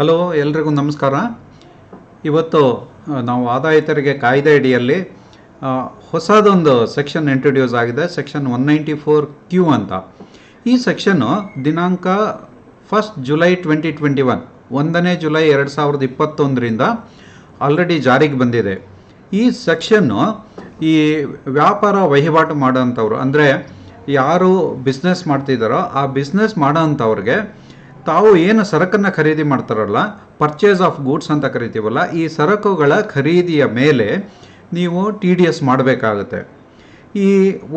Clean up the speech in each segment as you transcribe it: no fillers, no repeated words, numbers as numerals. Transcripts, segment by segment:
Hello, ಎಲ್ರಿಗೂ ನಮಸ್ಕಾರ. ಇವತ್ತು ನಾವು ಆದಾಯ ತೆರಿಗೆ ಕಾಯ್ದೆ ಅಡಿಯಲ್ಲಿ ಹೊಸದೊಂದು ಸೆಕ್ಷನ್ ಇಂಟ್ರೊಡ್ಯೂಸ್ ಆಗಿದೆ, ಸೆಕ್ಷನ್ 194Q ಅಂತ. ಈ ಸೆಕ್ಷನ್ನು ದಿನಾಂಕ 1 ಜುಲೈ 2021 1ನೇ ಜುಲೈ 2021ರಿಂದ ಆಲ್ರೆಡಿ ಜಾರಿಗೆ ಬಂದಿದೆ. ಈ ಸೆಕ್ಷನ್ನು ಈ ವ್ಯಾಪಾರ ವಹಿವಾಟು ಮಾಡೋಂಥವ್ರು, ಅಂದರೆ ಯಾರು ಬಿಸ್ನೆಸ್ ಮಾಡ್ತಿದ್ದಾರೋ ಆ ಬಿಸ್ನೆಸ್ ಮಾಡೋಂಥವ್ರಿಗೆ ತಾವು ಏನು ಸರಕನ್ನು ಖರೀದಿ ಮಾಡ್ತಾರಲ್ಲ, ಪರ್ಚೇಸ್ ಆಫ್ ಗೂಡ್ಸ್ ಅಂತ ಕರಿತೀವಲ್ಲ, ಈ ಸರಕುಗಳ ಖರೀದಿಯ ಮೇಲೆ ನೀವು TDS ಮಾಡಬೇಕಾಗುತ್ತೆ. ಈ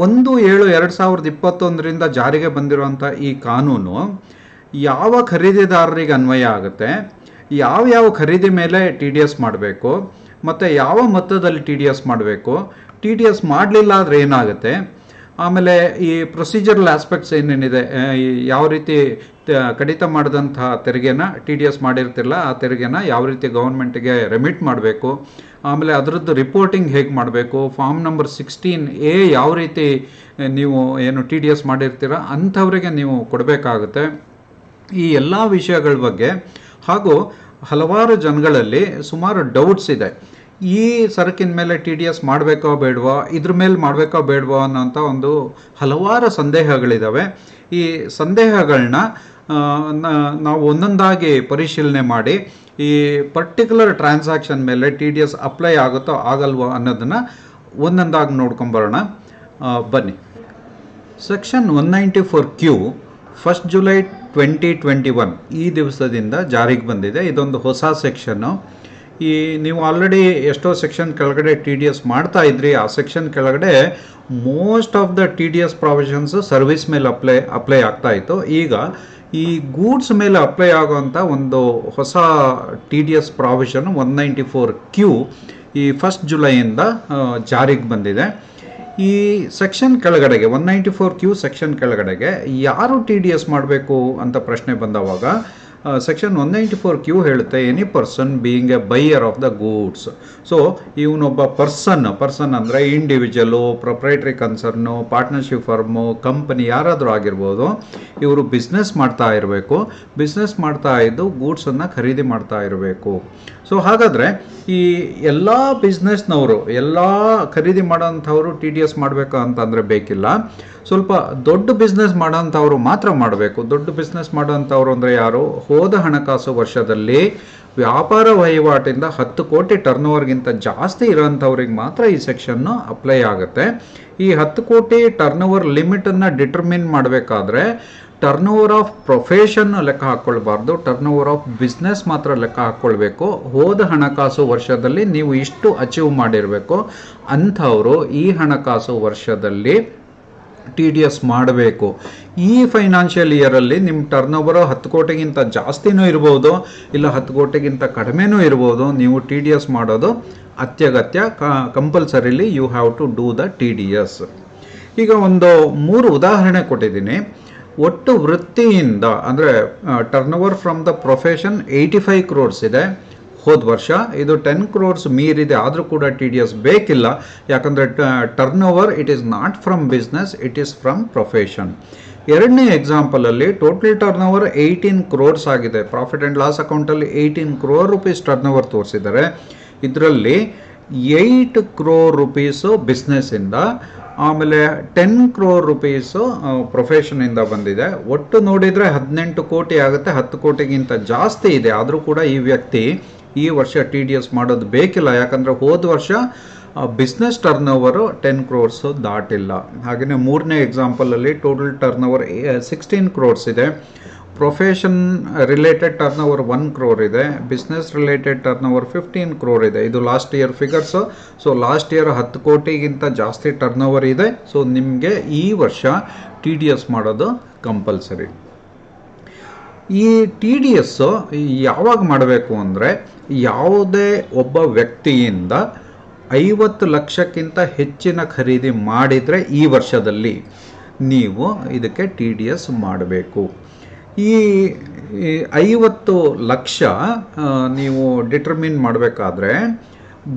1/7/2021ರಿಂದ ಜಾರಿಗೆ ಬಂದಿರುವಂಥ ಈ ಕಾನೂನು ಯಾವ ಖರೀದಿದಾರರಿಗೆ ಅನ್ವಯ ಆಗುತ್ತೆ, ಯಾವ ಖರೀದಿ ಮೇಲೆ TDS ಮಾಡಬೇಕು, ಮತ್ತು ಯಾವ ಮೊತ್ತದಲ್ಲಿ TDS ಮಾಡಬೇಕು, TDS ಮಾಡಲಿಲ್ಲ ಆದರೆ ಏನಾಗುತ್ತೆ, ಆಮೇಲೆ ಈ ಪ್ರೊಸೀಜರಲ್ ಆಸ್ಪೆಕ್ಟ್ಸ್ ಏನೇನಿದೆ, ಯಾವ ರೀತಿ ಕಡಿತ ಮಾಡಿದಂಥ ತೆರಿಗೆನ TDS ಮಾಡಿರ್ತಿಲ್ಲ ಆ ತೆರಿಗೆನ ಯಾವ ರೀತಿ ಗೌರ್ಮೆಂಟಿಗೆ ರೆಮಿಟ್ ಮಾಡಬೇಕು, ಆಮೇಲೆ ಅದರದ್ದು ರಿಪೋರ್ಟಿಂಗ್ ಹೇಗೆ ಮಾಡಬೇಕು, ಫಾರ್ಮ್ ನಂಬರ್ 16A ಯಾವ ರೀತಿ ನೀವು ಏನು TDS ಮಾಡಿರ್ತೀರ ಅಂಥವರಿಗೆ ನೀವು ಕೊಡಬೇಕಾಗುತ್ತೆ. ಈ ಎಲ್ಲ ವಿಷಯಗಳ ಬಗ್ಗೆ ಹಾಗೂ ಹಲವಾರು ಜನಗಳಲ್ಲಿ ಸುಮಾರು ಡೌಟ್ಸ್ ಇದೆ. ಈ ಸರಕಿನ ಮೇಲೆ TDS ಮಾಡಬೇಕೋ ಬೇಡವಾ, ಇದ್ರ ಮೇಲೆ ಮಾಡಬೇಕೋ ಬೇಡವಾ ಅನ್ನೋಂಥ ಒಂದು ಹಲವಾರು ಸಂದೇಹಗಳಿದ್ದಾವೆ. ಈ ಸಂದೇಹಗಳನ್ನ ನಾವು ಒಂದೊಂದಾಗಿ ಪರಿಶೀಲನೆ ಮಾಡಿ ಈ ಪರ್ಟಿಕ್ಯುಲರ್ ಟ್ರಾನ್ಸಾಕ್ಷನ್ ಮೇಲೆ TDS ಅಪ್ಲೈ ಆಗುತ್ತೋ ಆಗಲ್ವೋ ಅನ್ನೋದನ್ನು ಒಂದೊಂದಾಗಿ ನೋಡ್ಕೊಂಬರೋಣ, ಬನ್ನಿ. ಸೆಕ್ಷನ್ 194Q 1 ಜುಲೈ 2021 ಈ ದಿವಸದಿಂದ ಜಾರಿಗೆ ಬಂದಿದೆ. ಇದೊಂದು ಹೊಸ ಸೆಕ್ಷನ್ನು. ನೀವು ಆಲ್ರೆಡಿ ಎಷ್ಟೋ ಸೆಕ್ಷನ್ ಕೆಳಗಡೆ TDS ಮಾಡ್ತಾ ಇದ್ರಿ, ಆ ಸೆಕ್ಷನ್ ಕೆಳಗಡೆ most of the TDS provisions service ಮೇಲೆ ಅಪ್ಲೈ ಆಗ್ತಾ ಇತ್ತು. ಈಗ ಈ ಗೂಡ್ಸ್ ಮೇಲೆ ಅಪ್ಲೈ ಆಗುವಂಥ ಒಂದು ಹೊಸ TDS ಪ್ರಾವಿಷನ್ 194Q ಈ 1 ಜುಲೈಯಿಂದ ಜಾರಿಗೆ ಬಂದಿದೆ. ಈ ಸೆಕ್ಷನ್ ಕೆಳಗಡೆಗೆ 194Q ಸೆಕ್ಷನ್ ಕೆಳಗಡೆಗೆ ಯಾರು TDS ಮಾಡಬೇಕು ಅಂತ ಪ್ರಶ್ನೆ ಬಂದವಾಗ ಸೆಕ್ಷನ್ 194Q ಹೇಳುತ್ತೆ, any person being a buyer of the goods. So ಇವನೊಬ್ಬ ಪರ್ಸನ್ ಅಂದರೆ individual, proprietary concern, partnership firm, company ಯಾರಾದರೂ ಆಗಿರ್ಬೋದು. ಇವರು ಬಿಸ್ನೆಸ್ ಮಾಡ್ತಾ ಇರಬೇಕು, ಬಿಸ್ನೆಸ್ ಮಾಡ್ತಾ ಇದ್ದು ಗೂಡ್ಸನ್ನು ಖರೀದಿ ಮಾಡ್ತಾ ಇರಬೇಕು. ಸೊ ಹಾಗಾದರೆ ಈ ಎಲ್ಲ ಬಿಸ್ನೆಸ್ನವರು, ಎಲ್ಲ ಖರೀದಿ ಮಾಡೋಂಥವ್ರು TDS ಮಾಡಬೇಕು ಅಂತಂದರೆ ಬೇಕಿಲ್ಲ. ಸ್ವಲ್ಪ ದೊಡ್ಡ ಬಿಸ್ನೆಸ್ ಮಾಡೋಂಥವ್ರು ಮಾತ್ರ ಮಾಡಬೇಕು. ದೊಡ್ಡ ಬಿಸ್ನೆಸ್ ಮಾಡೋಂಥವ್ರು ಅಂದರೆ ಯಾರು? ಹೋದ ಹಣಕಾಸು ವರ್ಷದಲ್ಲಿ ವ್ಯಾಪಾರ ವಹಿವಾಟಿಂದ 10 ಕೋಟಿ ಟರ್ನ್ ಓವರ್ಗಿಂತ ಜಾಸ್ತಿ ಇರೋಂಥವ್ರಿಗೆ ಮಾತ್ರ ಈ ಸೆಕ್ಷನ್ನು ಅಪ್ಲೈ ಆಗುತ್ತೆ. ಈ 10 ಕೋಟಿ ಟರ್ನ್ ಓವರ್ ಲಿಮಿಟನ್ನು ಡಿಟರ್ಮಿನ್ ಮಾಡಬೇಕಾದ್ರೆ ಟರ್ನ್ ಓವರ್ ಆಫ್ ಪ್ರೊಫೆಷನ್ ಲೆಕ್ಕ ಹಾಕ್ಕೊಳ್ಬಾರ್ದು, ಟರ್ನ್ ಓವರ್ ಆಫ್ ಬಿಸ್ನೆಸ್ ಮಾತ್ರ ಲೆಕ್ಕ ಹಾಕ್ಕೊಳ್ಬೇಕು. ಹೋದ ಹಣಕಾಸು ವರ್ಷದಲ್ಲಿ ನೀವು ಇಷ್ಟು ಅಚೀವ್ ಮಾಡಿರಬೇಕು ಅಂಥವರು ಈ ಹಣಕಾಸು ವರ್ಷದಲ್ಲಿ TDS ಮಾಡಬೇಕು. ಈ ಫೈನಾನ್ಷಿಯಲ್ ಇಯರಲ್ಲಿ ನಿಮ್ಮ ಟರ್ನ್ ಓವರ್ 10 ಕೋಟಿಗಿಂತ ಜಾಸ್ತಿನೂ ಇರ್ಬೋದು, ಇಲ್ಲ 10 ಕೋಟಿಗಿಂತ ಕಡಿಮೆನೂ ಇರ್ಬೋದು. ನೀವು TDS ಮಾಡೋದು ಅತ್ಯಗತ್ಯ, compulsorily you have to do the TDS. ಈಗ ಒಂದು 3 ಉದಾಹರಣೆ ಕೊಟ್ಟಿದ್ದೀನಿ. ಒಟ್ಟು ವೃತ್ತಿಯಿಂದ ಅಂದರೆ turnover from the profession 85 crores ಇದೆ ಹೋದ ವರ್ಷ. ಇದು 10 crores ಮೀರಿದೆ, ಆದರೂ ಕೂಡ TDS ಬೇಕಿಲ್ಲ. ಯಾಕಂದರೆ turn over it is not from business, it is from profession. ಎರಡನೇ ಎಕ್ಸಾಂಪಲಲ್ಲಿ ಟೋಟಲ್ ಟರ್ನ್ ಓವರ್ 18 crores ಆಗಿದೆ. ಪ್ರಾಫಿಟ್ ಆ್ಯಂಡ್ ಲಾಸ್ ಅಕೌಂಟಲ್ಲಿ 18 crore rupees ಟರ್ನ್ ಓವರ್ ತೋರಿಸಿದ್ದಾರೆ. ಇದರಲ್ಲಿ 8 crore rupees ಬಿಸ್ನೆಸ್ಸಿಂದ, ಆಮೇಲೆ 10 crore rupees ಪ್ರೊಫೆಷನಿಂದ ಬಂದಿದೆ. ಒಟ್ಟು ನೋಡಿದರೆ 18 ಕೋಟಿ ಆಗುತ್ತೆ. 10 ಕೋಟಿಗಿಂತ ಜಾಸ್ತಿ ಇದೆ, ಆದರೂ ಕೂಡ ಈ ವ್ಯಕ್ತಿ ಈ ವರ್ಷ TDS ಮಾಡೋದು ಬೇಕಿಲ್ಲ. ಯಾಕಂದರೆ ಹೋದ ವರ್ಷ ಬಿಸ್ನೆಸ್ ಟರ್ನ್ ಓವರು 10 crores ದಾಟಿಲ್ಲ. ಹಾಗೆಯೇ ಮೂರನೇ ಎಕ್ಸಾಂಪಲಲ್ಲಿ ಟೋಟಲ್ ಟರ್ನ್ ಓವರ್ 16 crores ಇದೆ. Profession related turn over 1 crore ಇದೆ, business related turn over 15 crore ಇದೆ. ಇದು last year figures. So last year 10 ಕೋಟಿಗಿಂತ ಜಾಸ್ತಿ ಟರ್ನ್ ಓವರ್ ಇದೆ. ಸೊ ನಿಮಗೆ ಈ ವರ್ಷ TDS ಮಾಡೋದು ಕಂಪಲ್ಸರಿ. ಈ TDS ಯಾವಾಗ ಮಾಡಬೇಕು ಅಂದರೆ, ಯಾವುದೇ ಒಬ್ಬ ವ್ಯಕ್ತಿಯಿಂದ 50 ಲಕ್ಷಕ್ಕಿಂತ ಹೆಚ್ಚಿನ ಖರೀದಿ ಮಾಡಿದರೆ ಈ ವರ್ಷದಲ್ಲಿ ನೀವು ಇದಕ್ಕೆ TDS ಮಾಡಬೇಕು. ಈ 50 ಲಕ್ಷ ನೀವು ಡಿಟರ್ಮಿನ್ ಮಾಡಬೇಕಾದ್ರೆ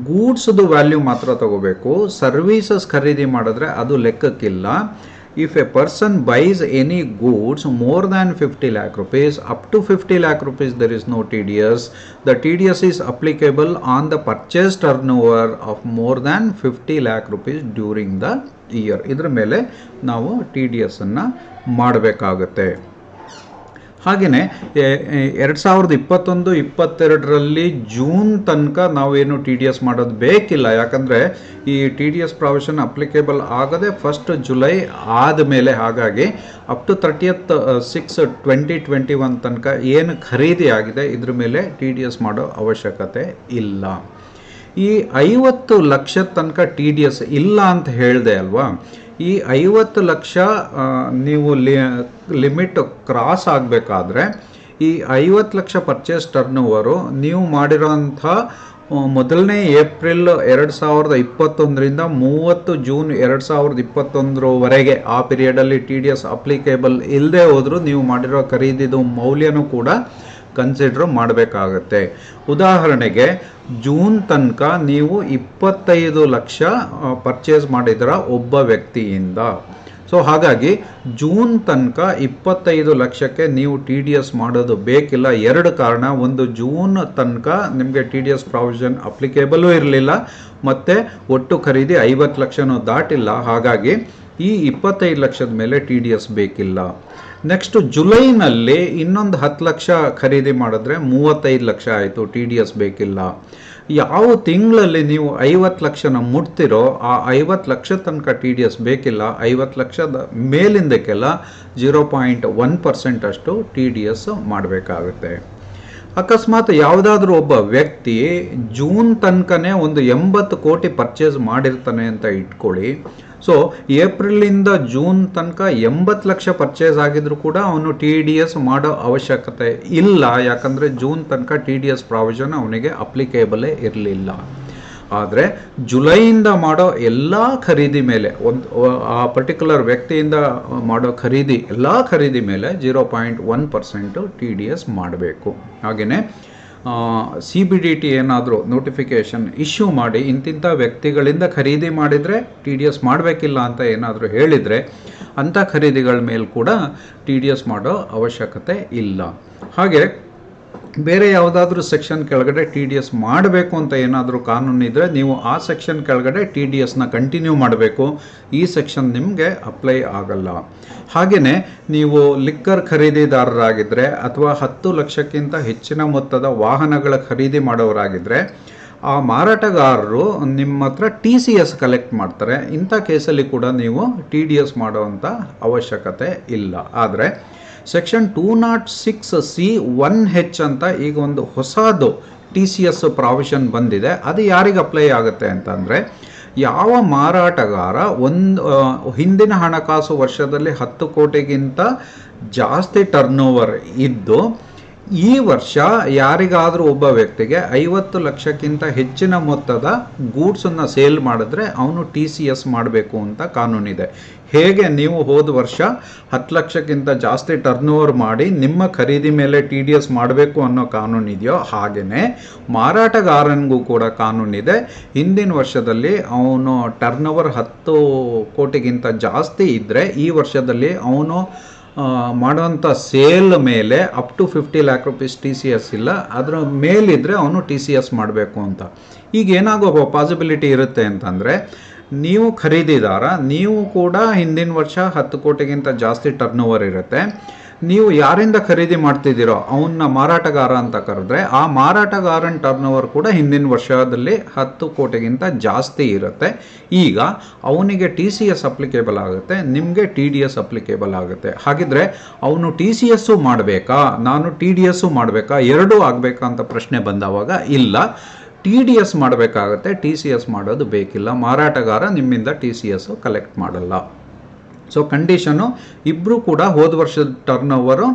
ಗೂಡ್ಸ್ದು ವ್ಯಾಲ್ಯೂ ಮಾತ್ರ ತಗೋಬೇಕು. ಸರ್ವೀಸಸ್ ಖರೀದಿ ಮಾಡಿದ್ರೆ ಅದು ಲೆಕ್ಕಕ್ಕಿಲ್ಲ. if a person buys any goods more than 50 lakh rupees, up to 50 lakh rupees there is no TDS. The TDS is applicable on the purchase turnover of more than 50 lakh rupees during the year. ಇದರ ಮೇಲೆ ನಾವು TDS ಅನ್ನು ಮಾಡಬೇಕಾಗುತ್ತೆ. ಹಾಗೆಯೇ 2021-22ರಲ್ಲಿ June ತನಕ ನಾವೇನು TDS ಮಾಡೋದು ಬೇಕಿಲ್ಲ. ಯಾಕಂದರೆ ಈ TDS ಪ್ರಾವಿಷನ್ ಅಪ್ಲಿಕೇಬಲ್ ಆಗದೆ 1 ಜುಲೈ ಆದಮೇಲೆ, ಹಾಗಾಗಿ ಅಪ್ ಟು 30/6/2021 ತನಕ ಏನು ಖರೀದಿ ಆಗಿದೆ ಇದ್ರ ಮೇಲೆ TDS ಮಾಡೋ ಅವಶ್ಯಕತೆ ಇಲ್ಲ. ಈ 50 ಲಕ್ಷ ತನಕ TDS ಇಲ್ಲ ಅಂತ ಹೇಳಿದೆ ಅಲ್ವಾ. ಈ 50 ಲಕ್ಷ ನೀವು ಲಿಮಿಟ್ ಕ್ರಾಸ್ ಆಗಬೇಕಾದ್ರೆ ಈ 50 ಲಕ್ಷ ಪರ್ಚೇಸ್ ಟರ್ನೋವರು ನೀವು ಮಾಡಿರೋಂಥ ಮೊದಲನೇ ಏಪ್ರಿಲ್ 2021ರಿಂದ 30 ಜೂನ್ 2021ರವರೆಗೆ ಆ ಪೀರಿಯಡಲ್ಲಿ TDS ಅಪ್ಲಿಕೇಬಲ್ ಇಲ್ಲದೆ ಹೋದರೂ ನೀವು ಮಾಡಿರೋ ಖರೀದಿದು ಮೌಲ್ಯನೂ ಕೂಡ ಕನ್ಸಿಡರ್ ಮಾಡಬೇಕಾಗತ್ತೆ. ಉದಾಹರಣೆಗೆ ಜೂನ್ ತನಕ ನೀವು 25 ಲಕ್ಷ ಪರ್ಚೇಸ್ ಮಾಡಿದ್ರ ಒಬ್ಬ ವ್ಯಕ್ತಿಯಿಂದ. ಸೊ ಹಾಗಾಗಿ ಜೂನ್ ತನಕ 25 ಲಕ್ಷಕ್ಕೆ ನೀವು TDS ಮಾಡೋದು ಬೇಕಿಲ್ಲ. 2 ಕಾರಣ. ಒಂದು, ಜೂನ್ ತನಕ ನಿಮಗೆ TDS ಪ್ರಾವಿಷನ್ ಅಪ್ಲಿಕೇಬಲು ಇರಲಿಲ್ಲ, ಮತ್ತು ಒಟ್ಟು ಖರೀದಿ 50 ಲಕ್ಷನೂ ದಾಟಿಲ್ಲ. ಹಾಗಾಗಿ ಈ 25 ಲಕ್ಷದ ಮೇಲೆ TDS ಬೇಕಿಲ್ಲ. ನೆಕ್ಸ್ಟ್ ಜುಲೈನಲ್ಲಿ ಇನ್ನೊಂದು 10 ಲಕ್ಷ ಖರೀದಿ ಮಾಡಿದ್ರೆ 35 ಲಕ್ಷ ಆಯಿತು, TDS ಬೇಕಿಲ್ಲ. ಯಾವ ತಿಂಗಳಲ್ಲಿ ನೀವು 50 ಲಕ್ಷನ ಮುಟ್ತಿರೋ ಆ 50 ಲಕ್ಷ ತನಕ TDS ಬೇಕಿಲ್ಲ. 50 ಲಕ್ಷದ ಮೇಲಿಂದಕ್ಕೆಲ್ಲ 0.1% ಅಷ್ಟು TDS ಮಾಡಬೇಕಾಗುತ್ತೆ. ಅಕಸ್ಮಾತ್ ಯಾವುದಾದ್ರೂ ಒಬ್ಬ ವ್ಯಕ್ತಿ ಜೂನ್ ತನಕನೇ ಒಂದು 80 ಕೋಟಿ ಪರ್ಚೇಸ್ ಮಾಡಿರ್ತಾನೆ ಅಂತ ಇಟ್ಕೊಳ್ಳಿ. ಸೊ ಏಪ್ರಿಲಿಂದ ಜೂನ್ ತನಕ 80 ಲಕ್ಷ ಪರ್ಚೇಸ್ ಆಗಿದ್ರು ಕೂಡ ಅವನು TDS ಮಾಡೋ ಅವಶ್ಯಕತೆ ಇಲ್ಲ. ಯಾಕಂದರೆ ಜೂನ್ ತನಕ TDS ಪ್ರಾವಿಷನ್ ಅವನಿಗೆ ಅಪ್ಲಿಕೇಬಲೇ ಇರಲಿಲ್ಲ. ಆದರೆ ಜುಲೈಯಿಂದ ಮಾಡೋ ಎಲ್ಲ ಖರೀದಿ ಮೇಲೆ, ಆ ಪರ್ಟಿಕ್ಯುಲರ್ ವ್ಯಕ್ತಿಯಿಂದ ಮಾಡೋ ಖರೀದಿ ಎಲ್ಲ ಖರೀದಿ ಮೇಲೆ 0.1% TDS ಮಾಡಬೇಕು. ಹಾಗೆಯೇ CBDT ಏನಾದರೂ ನೋಟಿಫಿಕೇಷನ್ ಇಶ್ಯೂ ಮಾಡಿ ಇಂತಿಂಥ ವ್ಯಕ್ತಿಗಳಿಂದ ಖರೀದಿ ಮಾಡಿದರೆ TDS ಮಾಡಬೇಕಿಲ್ಲ ಅಂತ ಏನಾದರೂ ಹೇಳಿದರೆ ಅಂಥ ಖರೀದಿಗಳ ಮೇಲೆ ಕೂಡ TDS ಮಾಡೋ ಅವಶ್ಯಕತೆ ಇಲ್ಲ. ಹಾಗೆ ಬೇರೆ ಯಾವುದಾದ್ರೂ ಸೆಕ್ಷನ್ ಕೆಳಗಡೆ TDS ಮಾಡಬೇಕು ಅಂತ ಏನಾದರೂ ಕಾನೂನು ಇದ್ದರೆ ನೀವು ಆ ಸೆಕ್ಷನ್ ಕೆಳಗಡೆ TDSನ ಕಂಟಿನ್ಯೂ ಮಾಡಬೇಕು. ಈ ಸೆಕ್ಷನ್ ನಿಮಗೆ ಅಪ್ಲೈ ಆಗಲ್ಲ. ಹಾಗೆಯೇ ನೀವು ಲಿಕ್ಕರ್ ಖರೀದಿದಾರರಾಗಿದ್ದರೆ ಅಥವಾ 10 ಲಕ್ಷಕ್ಕಿಂತ ಹೆಚ್ಚಿನ ಮೊತ್ತದ ವಾಹನಗಳ ಖರೀದಿ ಮಾಡೋರಾಗಿದ್ದರೆ ಆ ಮಾರಾಟಗಾರರು ನಿಮ್ಮ ಹತ್ರ TCS ಕಲೆಕ್ಟ್ ಮಾಡ್ತಾರೆ. ಇಂಥ ಕೇಸಲ್ಲಿ ಕೂಡ ನೀವು TDS ಮಾಡೋವಂಥ ಅವಶ್ಯಕತೆ ಇಲ್ಲ. ಆದರೆ ಸೆಕ್ಷನ್ 206C(1)(h) ಅಂತ ಈಗ ಒಂದು ಹೊಸದು TCS ಪ್ರಾವಿಷನ್ ಬಂದಿದೆ. ಅದು ಯಾರಿಗೆ ಅಪ್ಲೈ ಆಗುತ್ತೆ ಅಂತಂದರೆ, ಯಾವ ಮಾರಾಟಗಾರ ಹಿಂದಿನ ಹಣಕಾಸು ವರ್ಷದಲ್ಲಿ 10 ಕೋಟಿಗಿಂತ ಜಾಸ್ತಿ ಟರ್ನೋವರ್ ಇದ್ದು ಈ ವರ್ಷ ಯಾರಿಗಾದರೂ ಒಬ್ಬ ವ್ಯಕ್ತಿಗೆ 50 ಲಕ್ಷಕ್ಕಿಂತ ಹೆಚ್ಚಿನ ಮೊತ್ತದ ಗೂಡ್ಸನ್ನು ಸೇಲ್ ಮಾಡಿದ್ರೆ ಅವನು TCS ಮಾಡಬೇಕು ಅಂತ ಕಾನೂನಿದೆ. ಹೇಗೆ ನೀವು ಹೋದ ವರ್ಷ 10 ಲಕ್ಷಕ್ಕಿಂತ ಜಾಸ್ತಿ ಟರ್ನೋವರ್ ಮಾಡಿ ನಿಮ್ಮ ಖರೀದಿ ಮೇಲೆ TDS ಮಾಡಬೇಕು ಅನ್ನೋ ಕಾನೂನಿದೆಯೋ ಹಾಗೆಯೇ ಮಾರಾಟಗಾರನಿಗೂ ಕೂಡ ಕಾನೂನಿದೆ. ಹಿಂದಿನ ವರ್ಷದಲ್ಲಿ ಅವನು ಟರ್ನೋವರ್ 10 ಕೋಟಿಗಿಂತ ಜಾಸ್ತಿ ಇದ್ದರೆ ಈ ವರ್ಷದಲ್ಲಿ ಅವನು ಮಾಡುವಂಥ ಸೇಲ್ ಮೇಲೆ up to 50 lakh rupees TCS ಇಲ್ಲ, ಅದರ ಮೇಲಿದ್ದರೆ ಅವನು TCS ಮಾಡಬೇಕು ಅಂತ. ಈಗ ಏನಾಗೋ ಪಾಸಿಬಿಲಿಟಿ ಇರುತ್ತೆ ಅಂತಂದರೆ, ನೀವು ಖರೀದಿದಾರ, ನೀವು ಕೂಡ ಹಿಂದಿನ ವರ್ಷ 10 ಕೋಟಿಗಿಂತ ಜಾಸ್ತಿ ಟರ್ನೋವರ್ ಇರುತ್ತೆ, ನೀವು ಯಾರಿಂದ ಖರೀದಿ ಮಾಡ್ತಿದ್ದೀರೋ ಅವನ್ನ ಮಾರಾಟಗಾರ ಅಂತ ಕರೆದ್ರೆ ಆ ಮಾರಾಟಗಾರನ ಟರ್ನೋವರ್ ಕೂಡ ಹಿಂದಿನ ವರ್ಷದಲ್ಲಿ 10 ಕೋಟಿಗಿಂತ ಜಾಸ್ತಿ ಇರುತ್ತೆ. ಈಗ ಅವನಿಗೆ TCS ಅಪ್ಲಿಕೇಬಲ್ ಆಗುತ್ತೆ, ನಿಮಗೆ TDS ಅಪ್ಲಿಕೇಬಲ್ ಆಗುತ್ತೆ. ಹಾಗಿದ್ರೆ ಅವನು TCS ಮಾಡಬೇಕಾ, ನಾನು TDS ಮಾಡಬೇಕಾ, ಎರಡೂ ಆಗಬೇಕಾ ಅಂತ ಪ್ರಶ್ನೆ ಬಂದವಾಗ ಇಲ್ಲ, TDS ಮಾಡಬೇಕಾಗತ್ತೆ, TCS ಮಾಡೋದು ಬೇಕಿಲ್ಲ. ಮಾರಾಟಗಾರ ನಿಮ್ಮಿಂದ TCS ಕಲೆಕ್ಟ್ ಮಾಡಲ್ಲ. ಸೊ ಕಂಡೀಷನು ಇಬ್ಬರು ಕೂಡ ಹೋದ ವರ್ಷದ ಟರ್ನೋವರು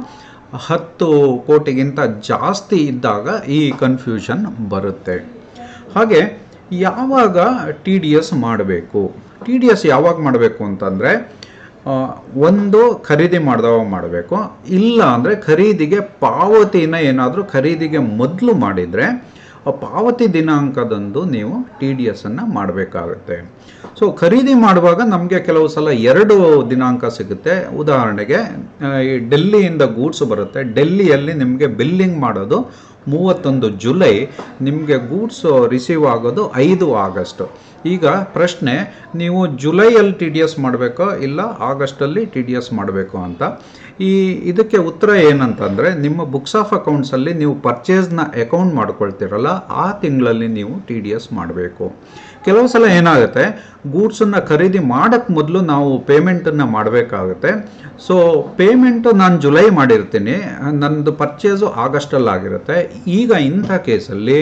10 ಕೋಟಿಗಿಂತ ಜಾಸ್ತಿ ಇದ್ದಾಗ ಈ ಕನ್ಫ್ಯೂಷನ್ ಬರುತ್ತೆ. ಹಾಗೆ ಯಾವಾಗ TDS ಮಾಡಬೇಕು, TDS ಯಾವಾಗ ಮಾಡಬೇಕು ಅಂತಂದರೆ, ಒಂದು ಖರೀದಿ ಮಾಡಿದವಾಗ ಮಾಡಬೇಕು, ಇಲ್ಲ ಅಂದರೆ ಖರೀದಿಗೆ ಪಾವತಿನ ಏನಾದರೂ ಖರೀದಿಗೆ ಮೊದಲು ಮಾಡಿದರೆ ಪಾವತಿ ದಿನಾಂಕದಂದು ನೀವು TDS ಅನ್ನು ಮಾಡಬೇಕಾಗುತ್ತೆ. ಸೊ ಖರೀದಿ ಮಾಡುವಾಗ ನಮಗೆ ಕೆಲವು ಸಲ 2 ದಿನಾಂಕ ಸಿಗುತ್ತೆ. ಉದಾಹರಣೆಗೆ ಈ ಡೆಲ್ಲಿಯಿಂದ ಗೂಡ್ಸ್ ಬರುತ್ತೆ. ಡೆಲ್ಲಿಯಲ್ಲಿ ನಿಮಗೆ ಬಿಲ್ಲಿಂಗ್ ಮಾಡೋದು 31 ಜುಲೈ, ನಿಮಗೆ ಗೂಡ್ಸ್ ರಿಸೀವ್ ಆಗೋದು 5 ಆಗಸ್ಟ್. ಈಗ ಪ್ರಶ್ನೆ, ನೀವು ಜುಲೈಯಲ್ಲಿ TDS ಮಾಡಬೇಕೋ ಇಲ್ಲ ಆಗಸ್ಟಲ್ಲಿ TDS ಮಾಡಬೇಕು ಅಂತ. ಇದಕ್ಕೆ ಉತ್ತರ ಏನಂತಂದರೆ, ನಿಮ್ಮ ಬುಕ್ಸ್ ಆಫ್ ಅಕೌಂಟ್ಸಲ್ಲಿ ನೀವು ಪರ್ಚೇಸ್ನ ಅಕೌಂಟ್ ಮಾಡ್ಕೊಳ್ತೀರಲ್ಲ, ಆ ತಿಂಗಳಲ್ಲಿ ನೀವು TDS ಮಾಡಬೇಕು. ಕೆಲವು ಸಲ ಏನಾಗುತ್ತೆ, ಗೂಡ್ಸನ್ನು ಖರೀದಿ ಮಾಡೋಕ್ಕೆ ಮೊದಲು ನಾವು ಪೇಮೆಂಟನ್ನು ಮಾಡಬೇಕಾಗುತ್ತೆ. ಸೊ ಪೇಮೆಂಟು ನಾನು ಜುಲೈ ಮಾಡಿರ್ತೀನಿ, ನನ್ನದು ಪರ್ಚೇಸು ಆಗಸ್ಟಲ್ಲಾಗಿರುತ್ತೆ. ಈಗ ಇಂಥ ಕೇಸಲ್ಲಿ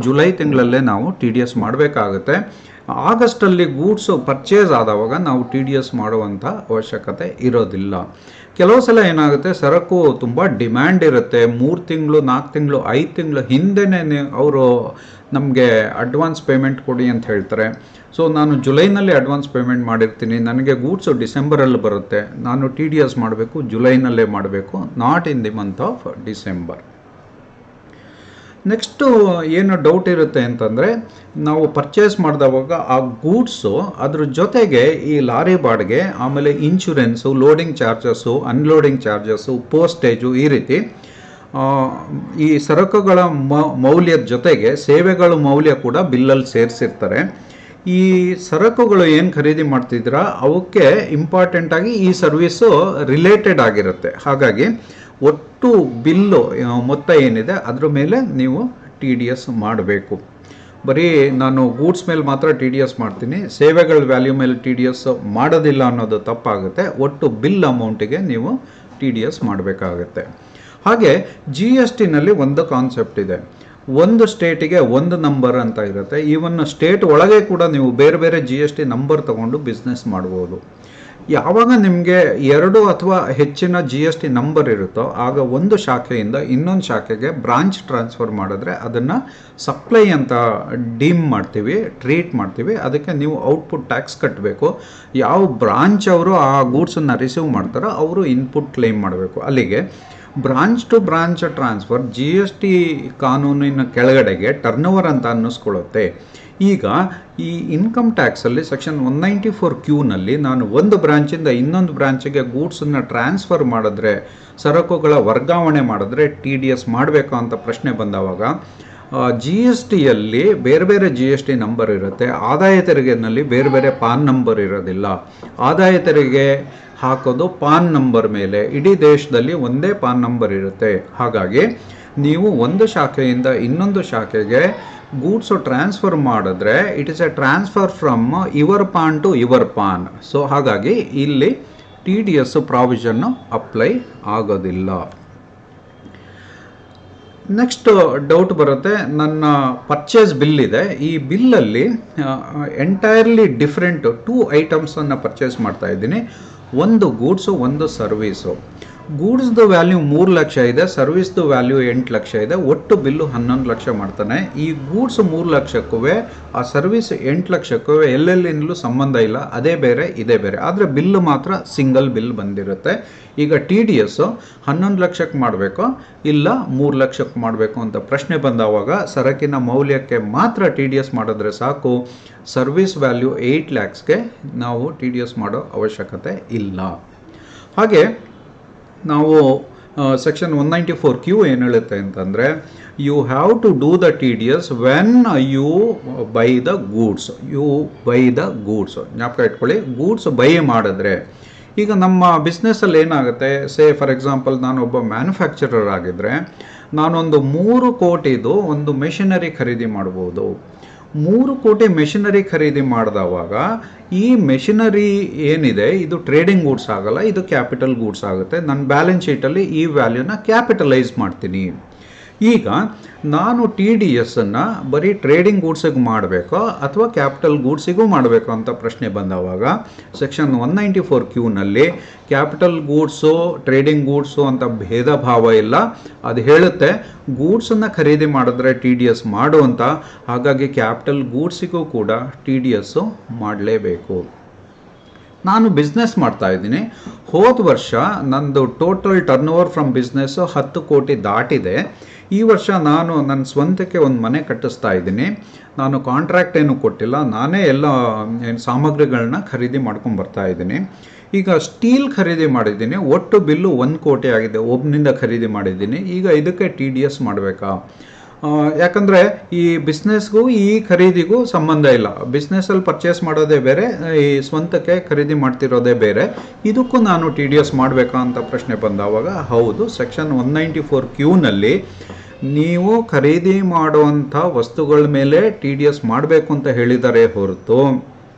ಜುಲೈ ತಿಂಗಳಲ್ಲೇ ನಾವು TDS ಮಾಡಬೇಕಾಗುತ್ತೆ. ಆಗಸ್ಟಲ್ಲಿ ಗೂಡ್ಸು ಪರ್ಚೇಸ್ ಆದವಾಗ ನಾವು TDS ಮಾಡುವಂಥ ಅವಶ್ಯಕತೆ ಇರೋದಿಲ್ಲ. ಕೆಲವು ಸಲ ಏನಾಗುತ್ತೆ, ಸರಕು ತುಂಬ ಡಿಮ್ಯಾಂಡ್ ಇರುತ್ತೆ, 3 ತಿಂಗಳು 4 ತಿಂಗಳು 5 ತಿಂಗಳು ಹಿಂದೆನೇ ಅವರು ನಮಗೆ ಅಡ್ವಾನ್ಸ್ ಪೇಮೆಂಟ್ ಕೊಡಿ ಅಂತ ಹೇಳ್ತಾರೆ. ಸೊ ನಾನು ಜುಲೈನಲ್ಲಿ ಅಡ್ವಾನ್ಸ್ ಪೇಮೆಂಟ್ ಮಾಡಿರ್ತೀನಿ, ನನಗೆ ಗೂಡ್ಸು ಡಿಸೆಂಬರಲ್ಲಿ ಬರುತ್ತೆ, ನಾನು TDS ಮಾಡಬೇಕು ಜುಲೈನಲ್ಲೇ ಮಾಡಬೇಕು, not in the month of December. Next ಏನು ಡೌಟ್ ಇರುತ್ತೆ ಅಂತಂದರೆ, ನಾವು ಪರ್ಚೇಸ್ ಮಾಡಿದವಾಗ ಆ ಗೂಡ್ಸು ಅದ್ರ ಜೊತೆಗೆ ಈ ಲಾರಿ ಬಾಡಿಗೆ, ಆಮೇಲೆ insurance, loading charges, unloading charges, postage, ಈ ರೀತಿ ಈ ಸರಕುಗಳ ಮೌಲ್ಯದ ಜೊತೆಗೆ ಸೇವೆಗಳ ಮೌಲ್ಯ ಕೂಡ ಬಿಲ್ಲಲ್ಲಿ ಸೇರಿಸಿರ್ತಾರೆ. ಈ ಸರಕುಗಳು ಏನು ಖರೀದಿ ಮಾಡ್ತಿದ್ದೀರಾ ಅವಕ್ಕೆ ಇಂಪಾರ್ಟೆಂಟಾಗಿ ಈ ಸರ್ವಿಸು ರಿಲೇಟೆಡ್ ಆಗಿರುತ್ತೆ. ಹಾಗಾಗಿ ಒಟ್ಟು ಬಿಲ್ಲು ಮೊತ್ತ ಏನಿದೆ ಅದ್ರ ಮೇಲೆ ನೀವು TDS ಮಾಡಬೇಕು. ಬರೀ ನಾನು ಗೂಡ್ಸ್ ಮೇಲೆ ಮಾತ್ರ TDS ಮಾಡ್ತೀನಿ, ಸೇವೆಗಳ ವ್ಯಾಲ್ಯೂ ಮೇಲೆ TDS ಮಾಡೋದಿಲ್ಲ ಅನ್ನೋದು ತಪ್ಪಾಗುತ್ತೆ. ಒಟ್ಟು ಬಿಲ್ ಅಮೌಂಟಿಗೆ ನೀವು TDS ಮಾಡಬೇಕಾಗುತ್ತೆ. ಹಾಗೆ GSTನಲ್ಲಿ ಒಂದು ಕಾನ್ಸೆಪ್ಟ್ ಇದೆ, ಒಂದು ಸ್ಟೇಟಿಗೆ ಒಂದು ನಂಬರ್ ಅಂತ ಇರುತ್ತೆ. ಈವನ್ ಸ್ಟೇಟ್ ಒಳಗೆ ಕೂಡ ನೀವು ಬೇರೆ ಬೇರೆ GST ನಂಬರ್ ತಗೊಂಡು ಬಿಸ್ನೆಸ್ ಮಾಡ್ಬೋದು. ಯಾವಾಗ ನಿಮಗೆ 2 ಅಥವಾ ಹೆಚ್ಚಿನ GST ನಂಬರ್ ಇರುತ್ತೋ ಆಗ ಒಂದು ಶಾಖೆಯಿಂದ ಇನ್ನೊಂದು ಶಾಖೆಗೆ ಬ್ರಾಂಚ್ ಟ್ರಾನ್ಸ್ಫರ್ ಮಾಡಿದ್ರೆ ಅದನ್ನು ಸಪ್ಲೈ ಅಂತ ಟ್ರೀಟ್ ಮಾಡ್ತೀವಿ. ಅದಕ್ಕೆ ನೀವು ಔಟ್ಪುಟ್ ಟ್ಯಾಕ್ಸ್ ಕಟ್ಟಬೇಕು. ಯಾವ ಬ್ರಾಂಚ್ ಅವರು ಆ ಗೂಡ್ಸನ್ನು ರಿಸೀವ್ ಮಾಡ್ತಾರೋ ಅವರು ಇನ್ಪುಟ್ ಕ್ಲೈಮ್ ಮಾಡಬೇಕು. ಅಲ್ಲಿಗೆ branch to branch transfer GST ಕಾನೂನಿನ ಕೆಳಗಡೆಗೆ ಟರ್ನೋವರ್ ಅಂತ ಅನ್ನಿಸ್ಕೊಳ್ಳುತ್ತೆ. ಈಗ ಈ ಇನ್ಕಮ್ ಟ್ಯಾಕ್ಸಲ್ಲಿ ಸೆಕ್ಷನ್ 194Qನಲ್ಲಿ ನಾನು ಒಂದು ಬ್ರಾಂಚಿಂದ ಇನ್ನೊಂದು ಬ್ರಾಂಚಿಗೆ ಗೂಡ್ಸನ್ನು ಟ್ರಾನ್ಸ್ಫರ್ ಮಾಡಿದ್ರೆ, ಸರಕುಗಳ ವರ್ಗಾವಣೆ ಮಾಡಿದ್ರೆ TDS ಮಾಡಬೇಕು ಅಂತ ಪ್ರಶ್ನೆ ಬಂದವಾಗ GSTಯಲ್ಲಿ ಬೇರೆ ಬೇರೆ GST ನಂಬರ್ ಇರುತ್ತೆ. ಆದಾಯ ತೆರಿಗೆನಲ್ಲಿ ಬೇರೆ ಬೇರೆ ಪಾನ್ ನಂಬರ್ ಇರೋದಿಲ್ಲ. ಆದಾಯ ತೆರಿಗೆ ಹಾಕೋದು ಪಾನ್ ನಂಬರ್ ಮೇಲೆ, ಇಡೀ ದೇಶದಲ್ಲಿ ಒಂದೇ ಪಾನ್ ನಂಬರ್ ಇರುತ್ತೆ. ಹಾಗಾಗಿ ನೀವು ಒಂದು ಶಾಖೆಯಿಂದ ಇನ್ನೊಂದು ಶಾಖೆಗೆ ಗೂಡ್ಸು ಟ್ರಾನ್ಸ್ಫರ್ ಮಾಡಿದ್ರೆ it is a transfer from your PAN to your PAN. So ಹಾಗಾಗಿ ಇಲ್ಲಿ TDS ಪ್ರಾವಿಷನ್ನು ಅಪ್ಲೈ ಆಗೋದಿಲ್ಲ. ನೆಕ್ಸ್ಟ್ ಡೌಟ್ ಬರುತ್ತೆ, ನನ್ನ ಪರ್ಚೇಸ್ ಬಿಲ್ ಇದೆ, ಈ ಬಿಲ್ಲಲ್ಲಿ ಎಂಟೈರ್ಲಿ ಡಿಫ್ರೆಂಟ್ 2 ಐಟಮ್ಸನ್ನು ಪರ್ಚೇಸ್ ಮಾಡ್ತಾ ಇದ್ದೀನಿ. ಒಂದು ಗೂಡ್ಸು, ಒಂದು ಸರ್ವೀಸು. ಗೂಡ್ಸ್ದು ವ್ಯಾಲ್ಯೂ 3 ಲಕ್ಷ ಇದೆ, ಸರ್ವಿಸ್ದು ವ್ಯಾಲ್ಯೂ 8 ಲಕ್ಷ ಇದೆ, ಒಟ್ಟು ಬಿಲ್ಲು 11 ಲಕ್ಷ ಮಾಡ್ತಾನೆ. ಈ ಗೂಡ್ಸ್ 3 ಲಕ್ಷಕ್ಕೂ ಆ ಸರ್ವಿಸ್ 8 ಲಕ್ಷಕ್ಕೂ ಎಲ್ಲೆಲ್ಲಿಂದಲೂ ಸಂಬಂಧ ಇಲ್ಲ, ಅದೇ ಬೇರೆ ಇದೇ ಬೇರೆ, ಆದರೆ ಬಿಲ್ಲು ಮಾತ್ರ ಸಿಂಗಲ್ ಬಿಲ್ ಬಂದಿರುತ್ತೆ. ಈಗ TDS 11 ಲಕ್ಷಕ್ಕೆ ಮಾಡಬೇಕು ಇಲ್ಲ 3 ಲಕ್ಷಕ್ಕೆ ಮಾಡಬೇಕು ಅಂತ ಪ್ರಶ್ನೆ ಬಂದವಾಗ ಸರಕಿನ ಮೌಲ್ಯಕ್ಕೆ ಮಾತ್ರ TDS ಮಾಡಿದ್ರೆ ಸಾಕು. ಸರ್ವಿಸ್ ವ್ಯಾಲ್ಯೂ 8 ಲ್ಯಾಕ್ಸ್ಗೆ ನಾವು TDS ಮಾಡೋ ಅವಶ್ಯಕತೆ ಇಲ್ಲ. ಹಾಗೆ ನಾವು ಸೆಕ್ಷನ್ 194Q ಏನು ಹೇಳುತ್ತೆ ಅಂತಂದರೆ, you have to do the TDS when you buy the goods. ಜ್ಞಾಪಕ ಇಟ್ಕೊಳ್ಳಿ, ಗೂಡ್ಸ್ ಬೈ ಮಾಡಿದ್ರೆ. ಈಗ ನಮ್ಮ ಬಿಸ್ನೆಸ್ಸಲ್ಲಿ ಏನಾಗುತ್ತೆ, ಫಾರ್ ಎಕ್ಸಾಂಪಲ್ ನಾನೊಬ್ಬ ಮ್ಯಾನುಫ್ಯಾಕ್ಚರರ್ ಆಗಿದ್ದರೆ ನಾನೊಂದು 3 ಕೋಟಿದು ಒಂದು ಮೆಷಿನರಿ ಖರೀದಿ ಮಾಡ್ಬೋದು. 3 ಕೋಟಿ ಮೆಷಿನರಿ ಖರೀದಿ ಮಾಡಿದವಾಗ ಈ ಮೆಷಿನರಿ ಏನಿದೆ ಇದು ಟ್ರೇಡಿಂಗ್ ಗೂಡ್ಸ್ ಆಗಲ್ಲ, ಇದು ಕ್ಯಾಪಿಟಲ್ ಗೂಡ್ಸ್ ಆಗುತ್ತೆ. ನನ್ನ ಬ್ಯಾಲೆನ್ಸ್ ಶೀಟಲ್ಲಿ ಈ ವ್ಯಾಲ್ಯೂನ ಕ್ಯಾಪಿಟಲೈಸ್ ಮಾಡ್ತೀನಿ. ಈಗ ನಾನು TDSನ್ನು ಬರೀ ಟ್ರೇಡಿಂಗ್ ಗೂಡ್ಸಿಗೆ ಮಾಡಬೇಕೋ ಅಥವಾ ಕ್ಯಾಪಿಟಲ್ ಗೂಡ್ಸಿಗೂ ಮಾಡಬೇಕು ಅಂತ ಪ್ರಶ್ನೆ ಬಂದವಾಗ ಸೆಕ್ಷನ್ 194Qನಲ್ಲಿ ಕ್ಯಾಪಿಟಲ್ ಗೂಡ್ಸು ಟ್ರೇಡಿಂಗ್ ಗೂಡ್ಸು ಅಂತ ಭೇದ ಭಾವ ಇಲ್ಲ. ಅದು ಹೇಳುತ್ತೆ ಗೂಡ್ಸನ್ನು ಖರೀದಿ ಮಾಡಿದ್ರೆ TDS ಮಾಡು ಅಂತ. ಹಾಗಾಗಿ ಕ್ಯಾಪಿಟಲ್ ಗೂಡ್ಸಿಗೂ ಕೂಡ TDS ಮಾಡಲೇಬೇಕು. ನಾನು ಬಿಸ್ನೆಸ್ ಮಾಡ್ತಾ ಇದ್ದೀನಿ. ಹೋದ ವರ್ಷ ನಂದು total turn over from business 10 ಕೋಟಿ ದಾಟಿದೆ. ಈ ವರ್ಷ ನಾನು ನನ್ನ ಸ್ವಂತಕ್ಕೆ ಒಂದು ಮನೆ ಕಟ್ಟಿಸ್ತಾ ಇದ್ದೀನಿ. ನಾನು ಕಾಂಟ್ರಾಕ್ಟ್ ಏನು ಕೊಟ್ಟಿಲ್ಲ, ನಾನೇ ಎಲ್ಲ ಸಾಮಗ್ರಿಗಳನ್ನ ಖರೀದಿ ಮಾಡ್ಕೊಂಡು ಬರ್ತಾ ಇದ್ದೀನಿ. ಈಗ ಸ್ಟೀಲ್ ಖರೀದಿ ಮಾಡಿದ್ದೀನಿ, ಒಟ್ಟು ಬಿಲ್ಲು 1 ಕೋಟಿ ಆಗಿದೆ, ಒಬ್ಬನಿಂದ ಖರೀದಿ ಮಾಡಿದ್ದೀನಿ. ಈಗ ಇದಕ್ಕೆ TDS ಮಾಡಬೇಕಾ? ಯಾಕಂದರೆ ಈ ಬಿಸ್ನೆಸ್ಗೂ ಈ ಖರೀದಿಗೂ ಸಂಬಂಧ ಇಲ್ಲ. ಬಿಸ್ನೆಸ್ಸಲ್ಲಿ ಪರ್ಚೇಸ್ ಮಾಡೋದೇ ಬೇರೆ, ಈ ಸ್ವಂತಕ್ಕೆ ಖರೀದಿ ಮಾಡ್ತಿರೋದೇ ಬೇರೆ. ಇದಕ್ಕೂ ನಾನು TDS ಮಾಡಬೇಕಾ ಅಂತ ಪ್ರಶ್ನೆ ಬಂದಾವಾಗ ಹೌದು, ಸೆಕ್ಷನ್ 194Qನಲ್ಲಿ ನೀವು ಖರೀದಿ ಮಾಡುವಂಥ ವಸ್ತುಗಳ ಮೇಲೆ TDS ಮಾಡಬೇಕು ಅಂತ ಹೇಳಿದ್ದಾರೆ ಹೊರತು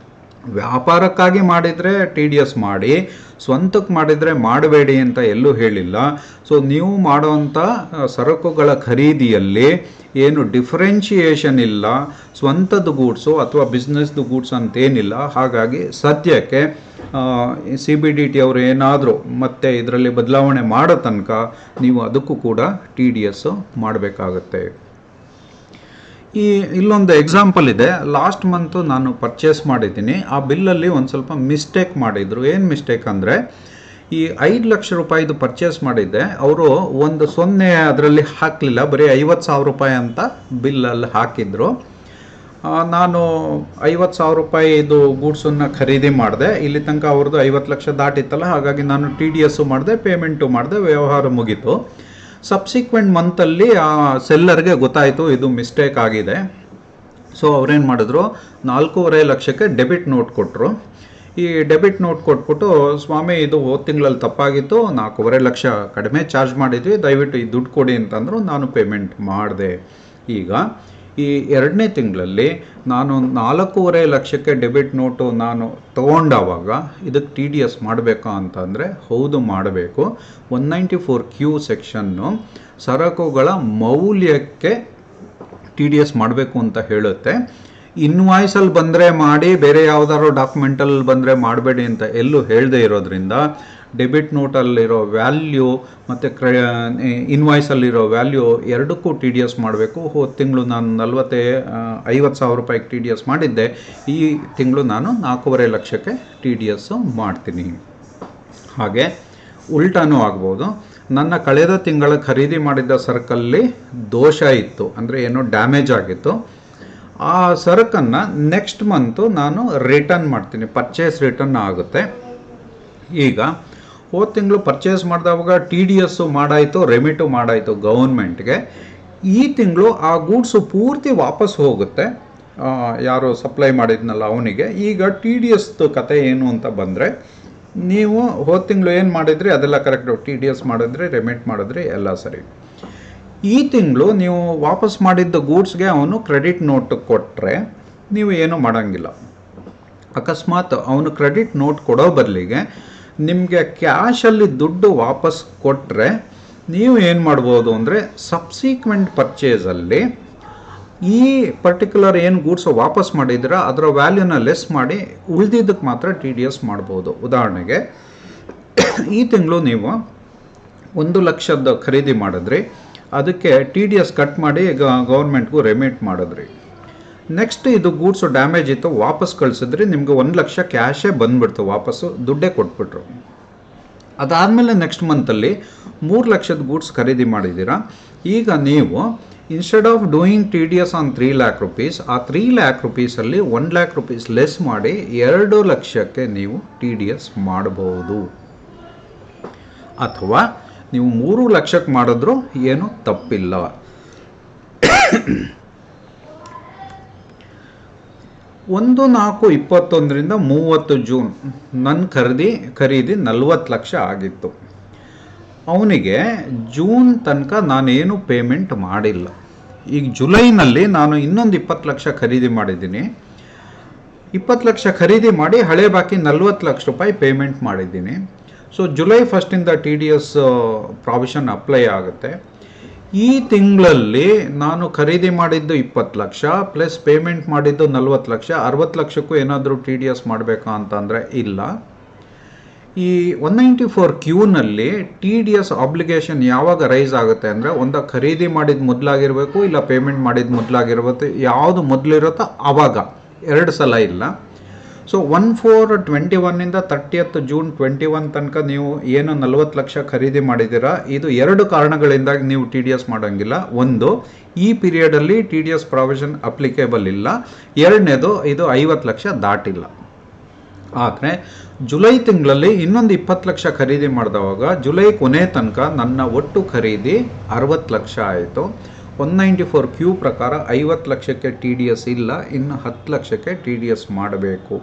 ವ್ಯಾಪಾರಕ್ಕಾಗಿ ಮಾಡಿದರೆ TDS ಮಾಡಿ, ಸ್ವಂತಕ್ಕೆ ಮಾಡಿದರೆ ಮಾಡಬೇಡಿ ಅಂತ ಎಲ್ಲೂ ಹೇಳಿಲ್ಲ. ಸೊ ನೀವು ಮಾಡುವಂಥ ಸರಕುಗಳ ಖರೀದಿಯಲ್ಲಿ ಏನು ಡಿಫ್ರೆನ್ಷಿಯೇಷನ್ ಇಲ್ಲ, ಸ್ವಂತದ ಗೂಡ್ಸು ಅಥವಾ ಬಿಸ್ನೆಸ್ದು ಗೂಡ್ಸ್ ಅಂತೇನಿಲ್ಲ. ಹಾಗಾಗಿ ಸದ್ಯಕ್ಕೆ CBDT ಅವರು ಏನಾದರೂ ಮತ್ತೆ ಇದರಲ್ಲಿ ಬದಲಾವಣೆ ಮಾಡೋ ತನಕ ನೀವು ಅದಕ್ಕೂ ಕೂಡ TDS ಮಾಡಬೇಕಾಗತ್ತೆ. ಇಲ್ಲೊಂದು ಎಕ್ಸಾಂಪಲ್ ಇದೆ. ಲಾಸ್ಟ್ ಮಂತು ನಾನು ಪರ್ಚೇಸ್ ಮಾಡಿದ್ದೀನಿ, ಆ ಬಿಲ್ಲಲ್ಲಿ ಒಂದು ಸ್ವಲ್ಪ ಮಿಸ್ಟೇಕ್ ಮಾಡಿದರು. ಏನು ಮಿಸ್ಟೇಕ್ ಅಂದರೆ, ಈ 5 ಲಕ್ಷ ರೂಪಾಯಿದು ಪರ್ಚೇಸ್ ಮಾಡಿದ್ದೆ, ಅವರು ಒಂದು 0 ಅದರಲ್ಲಿ ಹಾಕಲಿಲ್ಲ, ಬರೀ 50,000 ರೂಪಾಯಿ ಅಂತ ಬಿಲ್ಲಲ್ಲಿ ಹಾಕಿದ್ರು. ನಾನು 50,000 ರೂಪಾಯಿದು ಗೂಡ್ಸನ್ನು ಖರೀದಿ ಮಾಡಿದೆ. ಇಲ್ಲಿ ತನಕ ಅವ್ರದ್ದು 50 ಲಕ್ಷ ದಾಟಿತ್ತಲ್ಲ, ಹಾಗಾಗಿ ನಾನು TDS ಮಾಡಿದೆ, ಪೇಮೆಂಟು ಮಾಡಿದೆ, ವ್ಯವಹಾರ ಮುಗೀತು. ಸಬ್ಸಿಕ್ವೆಂಟ್ ಮಂತಲ್ಲಿ ಆ ಸೆಲ್ಲರ್ಗೆ ಗೊತ್ತಾಯಿತು ಇದು ಮಿಸ್ಟೇಕ್ ಆಗಿದೆ. ಸೊ ಅವ್ರೇನು ಮಾಡಿದ್ರು, 4.5 ಲಕ್ಷಕ್ಕೆ ಡೆಬಿಟ್ ನೋಟ್ ಕೊಟ್ಟರು. ಈ ಡೆಬಿಟ್ ನೋಟ್ ಕೊಟ್ಬಿಟ್ಟು, ಸ್ವಾಮಿ ಇದು ಹೋದ ತಿಂಗಳಲ್ಲಿ ತಪ್ಪಾಗಿತ್ತು, 4.5 ಲಕ್ಷ ಕಡಿಮೆ ಚಾರ್ಜ್ ಮಾಡಿದ್ವಿ, ದಯವಿಟ್ಟು ಈ ದುಡ್ಡು ಕೊಡಿ ಅಂತಂದರು. ನಾನು ಪೇಮೆಂಟ್ ಮಾಡಿದೆ. ಈಗ ಈ 2ನೇ ತಿಂಗಳಲ್ಲಿ ನಾನು 4.5 ಲಕ್ಷಕ್ಕೆ ಡೆಬಿಟ್ ನೋಟು ನಾನು ತೊಗೊಂಡಾವಾಗ ಇದಕ್ಕೆ TDS ಮಾಡಬೇಕಾ ಅಂತಂದರೆ ಹೌದು ಮಾಡಬೇಕು. 194Q ಸೆಕ್ಷನ್ನು ಸರಕುಗಳ ಮೌಲ್ಯಕ್ಕೆ TDS ಮಾಡಬೇಕು ಅಂತ ಹೇಳುತ್ತೆ. ಇನ್ವಾಯ್ಸಲ್ಲಿ ಬಂದರೆ ಮಾಡಿ, ಬೇರೆ ಯಾವುದಾದ್ರು ಡಾಕ್ಯುಮೆಂಟಲ್ಲಿ ಬಂದರೆ ಮಾಡಬೇಡಿ ಅಂತ ಎಲ್ಲೂ ಹೇಳದೇ ಇರೋದ್ರಿಂದ ಡೆಬಿಟ್ ನೋಟಲ್ಲಿರೋ ವ್ಯಾಲ್ಯೂ ಮತ್ತು ಇನ್ವಾಯ್ಸಲ್ಲಿರೋ ವ್ಯಾಲ್ಯೂ ಎರಡಕ್ಕೂ TDS ಮಾಡಬೇಕು. ಹೋದ ತಿಂಗಳು ನಾನು 50,000 ರೂಪಾಯಿಗೆ TDS ಮಾಡಿದ್ದೆ, ಈ ತಿಂಗಳು ನಾನು 4.5 ಲಕ್ಷಕ್ಕೆ TDS ಮಾಡ್ತೀನಿ. ಹಾಗೆ ಉಲ್ಟಾನೂ ಆಗ್ಬೋದು. ನನ್ನ ಕಳೆದ ತಿಂಗಳ ಖರೀದಿ ಮಾಡಿದ್ದ ಸರಕಲ್ಲಿ ದೋಷ ಇತ್ತು, ಅಂದರೆ ಏನೋ ಡ್ಯಾಮೇಜ್ ಆಗಿತ್ತು. ಆ ಸರಕನ್ನು ನೆಕ್ಸ್ಟ್ ಮಂತು ನಾನು ರಿಟರ್ನ್ ಮಾಡ್ತೀನಿ, ಪರ್ಚೇಸ್ ರಿಟರ್ನ್ ಆಗುತ್ತೆ. ಈಗ ಹೋದ ತಿಂಗಳು ಪರ್ಚೇಸ್ ಮಾಡಿದವಾಗ TDS ಮಾಡಾಯಿತು, ರೆಮಿಟು ಮಾಡಾಯಿತು ಗೌರ್ಮೆಂಟ್ಗೆ. ಈ ತಿಂಗಳು ಆ ಗೂಡ್ಸು ಪೂರ್ತಿ ವಾಪಸ್ ಹೋಗುತ್ತೆ, ಯಾರು ಸಪ್ಲೈ ಮಾಡಿದ್ನಲ್ಲ ಅವನಿಗೆ. ಈಗ TDS ಕತೆ ಏನು ಅಂತ ಬಂದರೆ, ನೀವು ಹೋದ ತಿಂಗಳು ಏನು ಮಾಡಿದ್ರಿ ಅದೆಲ್ಲ ಕರೆಕ್ಟು, TDS ಮಾಡಿದ್ರಿ, ರೆಮಿಟ್ ಮಾಡಿದ್ರಿ, ಎಲ್ಲ ಸರಿ. ಈ ತಿಂಗಳು ನೀವು ವಾಪಸ್ ಮಾಡಿದ್ದ ಗೂಡ್ಸ್ಗೆ ಅವನು ಕ್ರೆಡಿಟ್ ನೋಟ್ ಕೊಟ್ಟರೆ ನೀವು ಏನೂ ಮಾಡೋಂಗಿಲ್ಲ. ಅಕಸ್ಮಾತ್ ಅವನು ಕ್ರೆಡಿಟ್ ನೋಟ್ ಕೊಡೋ ಬದಲಿಗೆ ನಿಮಗೆ ಕ್ಯಾಶಲ್ಲಿ ದುಡ್ಡು ವಾಪಸ್ ಕೊಟ್ಟರೆ ನೀವು ಏನು ಮಾಡ್ಬೋದು ಅಂದರೆ, ಸಬ್ಸಿಕ್ವೆಂಟ್ ಪರ್ಚೇಸಲ್ಲಿ ಈ ಪರ್ಟಿಕ್ಯುಲರ್ ಏನು ಗೂಡ್ಸ್ ವಾಪಸ್ ಮಾಡಿದ್ರೆ ಅದರ ವ್ಯಾಲ್ಯೂನ ಲೆಸ್ ಮಾಡಿ ಉಳಿದಿದ್ದಕ್ಕೆ ಮಾತ್ರ TDS ಮಾಡ್ಬೋದು. ಉದಾಹರಣೆಗೆ ಈ ತಿಂಗಳು ನೀವು 1 ಲಕ್ಷದ ಖರೀದಿ ಮಾಡಿದ್ರಿ, ಅದಕ್ಕೆ TDS ಕಟ್ ಮಾಡಿ ಗೌರ್ಮೆಂಟ್ಗೂ ರೆಮಿಟ್ ಮಾಡಿದ್ರಿ. ನೆಕ್ಸ್ಟ್ ಇದು ಗೂಡ್ಸು ಡ್ಯಾಮೇಜ್ ಇತ್ತು, ವಾಪಸ್ ಕಳಿಸಿದ್ರಿ, ನಿಮಗೆ 1 ಲಕ್ಷ ಕ್ಯಾಶೇ ಬಂದುಬಿಡ್ತು, ವಾಪಸ್ಸು ದುಡ್ಡೇ ಕೊಟ್ಬಿಟ್ರು. ಅದಾದಮೇಲೆ ನೆಕ್ಸ್ಟ್ ಮಂತಲ್ಲಿ 3 ಲಕ್ಷದ ಗೂಡ್ಸ್ ಖರೀದಿ ಮಾಡಿದ್ದೀರಾ. ಈಗ ನೀವು instead of doing TDS on 3 lakh rupees, ಆ 3 lakh rupeesಲ್ಲಿ 1 lakh rupees ಲೆಸ್ ಮಾಡಿ 2 ಲಕ್ಷಕ್ಕೆ ನೀವು TDS ಮಾಡಬಹುದು. ಅಥವಾ ನೀವು 3 ಲಕ್ಷಕ್ಕೆ ಮಾಡಿದ್ರೂ ಏನೂ ತಪ್ಪಿಲ್ಲ. 1/4/21 30 ಜೂನ್ ನನ್ನ ಖರೀದಿ 40 ಲಕ್ಷ ಆಗಿತ್ತು. ಅವನಿಗೆ ಜೂನ್ ತನಕ ನಾನೇನು ಪೇಮೆಂಟ್ ಮಾಡಿಲ್ಲ. ಈಗ ಜುಲೈನಲ್ಲಿ ನಾನು ಇನ್ನೊಂದು 20 ಲಕ್ಷ ಖರೀದಿ ಮಾಡಿದ್ದೀನಿ. 20 ಲಕ್ಷ ಖರೀದಿ ಮಾಡಿ ಹಳೆ ಬಾಕಿ 40 ಲಕ್ಷ ರೂಪಾಯಿ ಪೇಮೆಂಟ್ ಮಾಡಿದ್ದೀನಿ. So July 1 TDS provision apply ಆಗುತ್ತೆ. ಈ ತಿಂಗಳಲ್ಲಿ ನಾನು ಖರೀದಿ ಮಾಡಿದ್ದು 20 ಲಕ್ಷ ಪ್ಲಸ್ ಪೇಮೆಂಟ್ ಮಾಡಿದ್ದು 40 ಲಕ್ಷ, 60 ಲಕ್ಷಕ್ಕೂ ಏನಾದರೂ TDS ಮಾಡಬೇಕಾ ಅಂತಂದರೆ ಇಲ್ಲ. ಈ 194Qನಲ್ಲಿ TDS ಆಬ್ಲಿಗೇಷನ್ ಯಾವಾಗ ರೈಸ್ ಆಗುತ್ತೆ ಅಂದರೆ, ಒಂದು ಖರೀದಿ ಮಾಡಿದ ಮೊದಲಾಗಿರಬೇಕು, ಇಲ್ಲ ಪೇಮೆಂಟ್ ಮಾಡಿದ ಮೊದಲಾಗಿರ್ಬೇಕು, ಯಾವುದು ಮೊದಲಿರುತ್ತೋ ಆವಾಗ, 2 ಸಲ ಇಲ್ಲ. ಸೊ 1/4/21 30th June 21 ತನಕ ನೀವು ಏನು 40 ಲಕ್ಷ ಖರೀದಿ ಮಾಡಿದ್ದೀರಾ, ಇದು 2 ಕಾರಣಗಳಿಂದ ನೀವು TDS ಮಾಡೋಂಗಿಲ್ಲ. ಒಂದು, ಈ ಪೀರಿಯಡಲ್ಲಿ TDS ಪ್ರಾವಿಷನ್ ಅಪ್ಲಿಕೇಬಲ್ ಇಲ್ಲ. ಎರಡನೇದು, ಇದು 50 ಲಕ್ಷ ದಾಟಿಲ್ಲ. ಆದರೆ ಜುಲೈ ತಿಂಗಳಲ್ಲಿ ಇನ್ನೊಂದು 20 ಲಕ್ಷ ಖರೀದಿ ಮಾಡಿದವಾಗ ಜುಲೈ ಕೊನೆ ತನಕ ನನ್ನ ಒಟ್ಟು ಖರೀದಿ 60 ಲಕ್ಷ ಆಯಿತು. 194Q ಪ್ರಕಾರ 50 ಲಕ್ಷಕ್ಕೆ TDS ಇಲ್ಲ, ಇನ್ನು 10 ಲಕ್ಷಕ್ಕೆ TDS ಮಾಡಬೇಕು.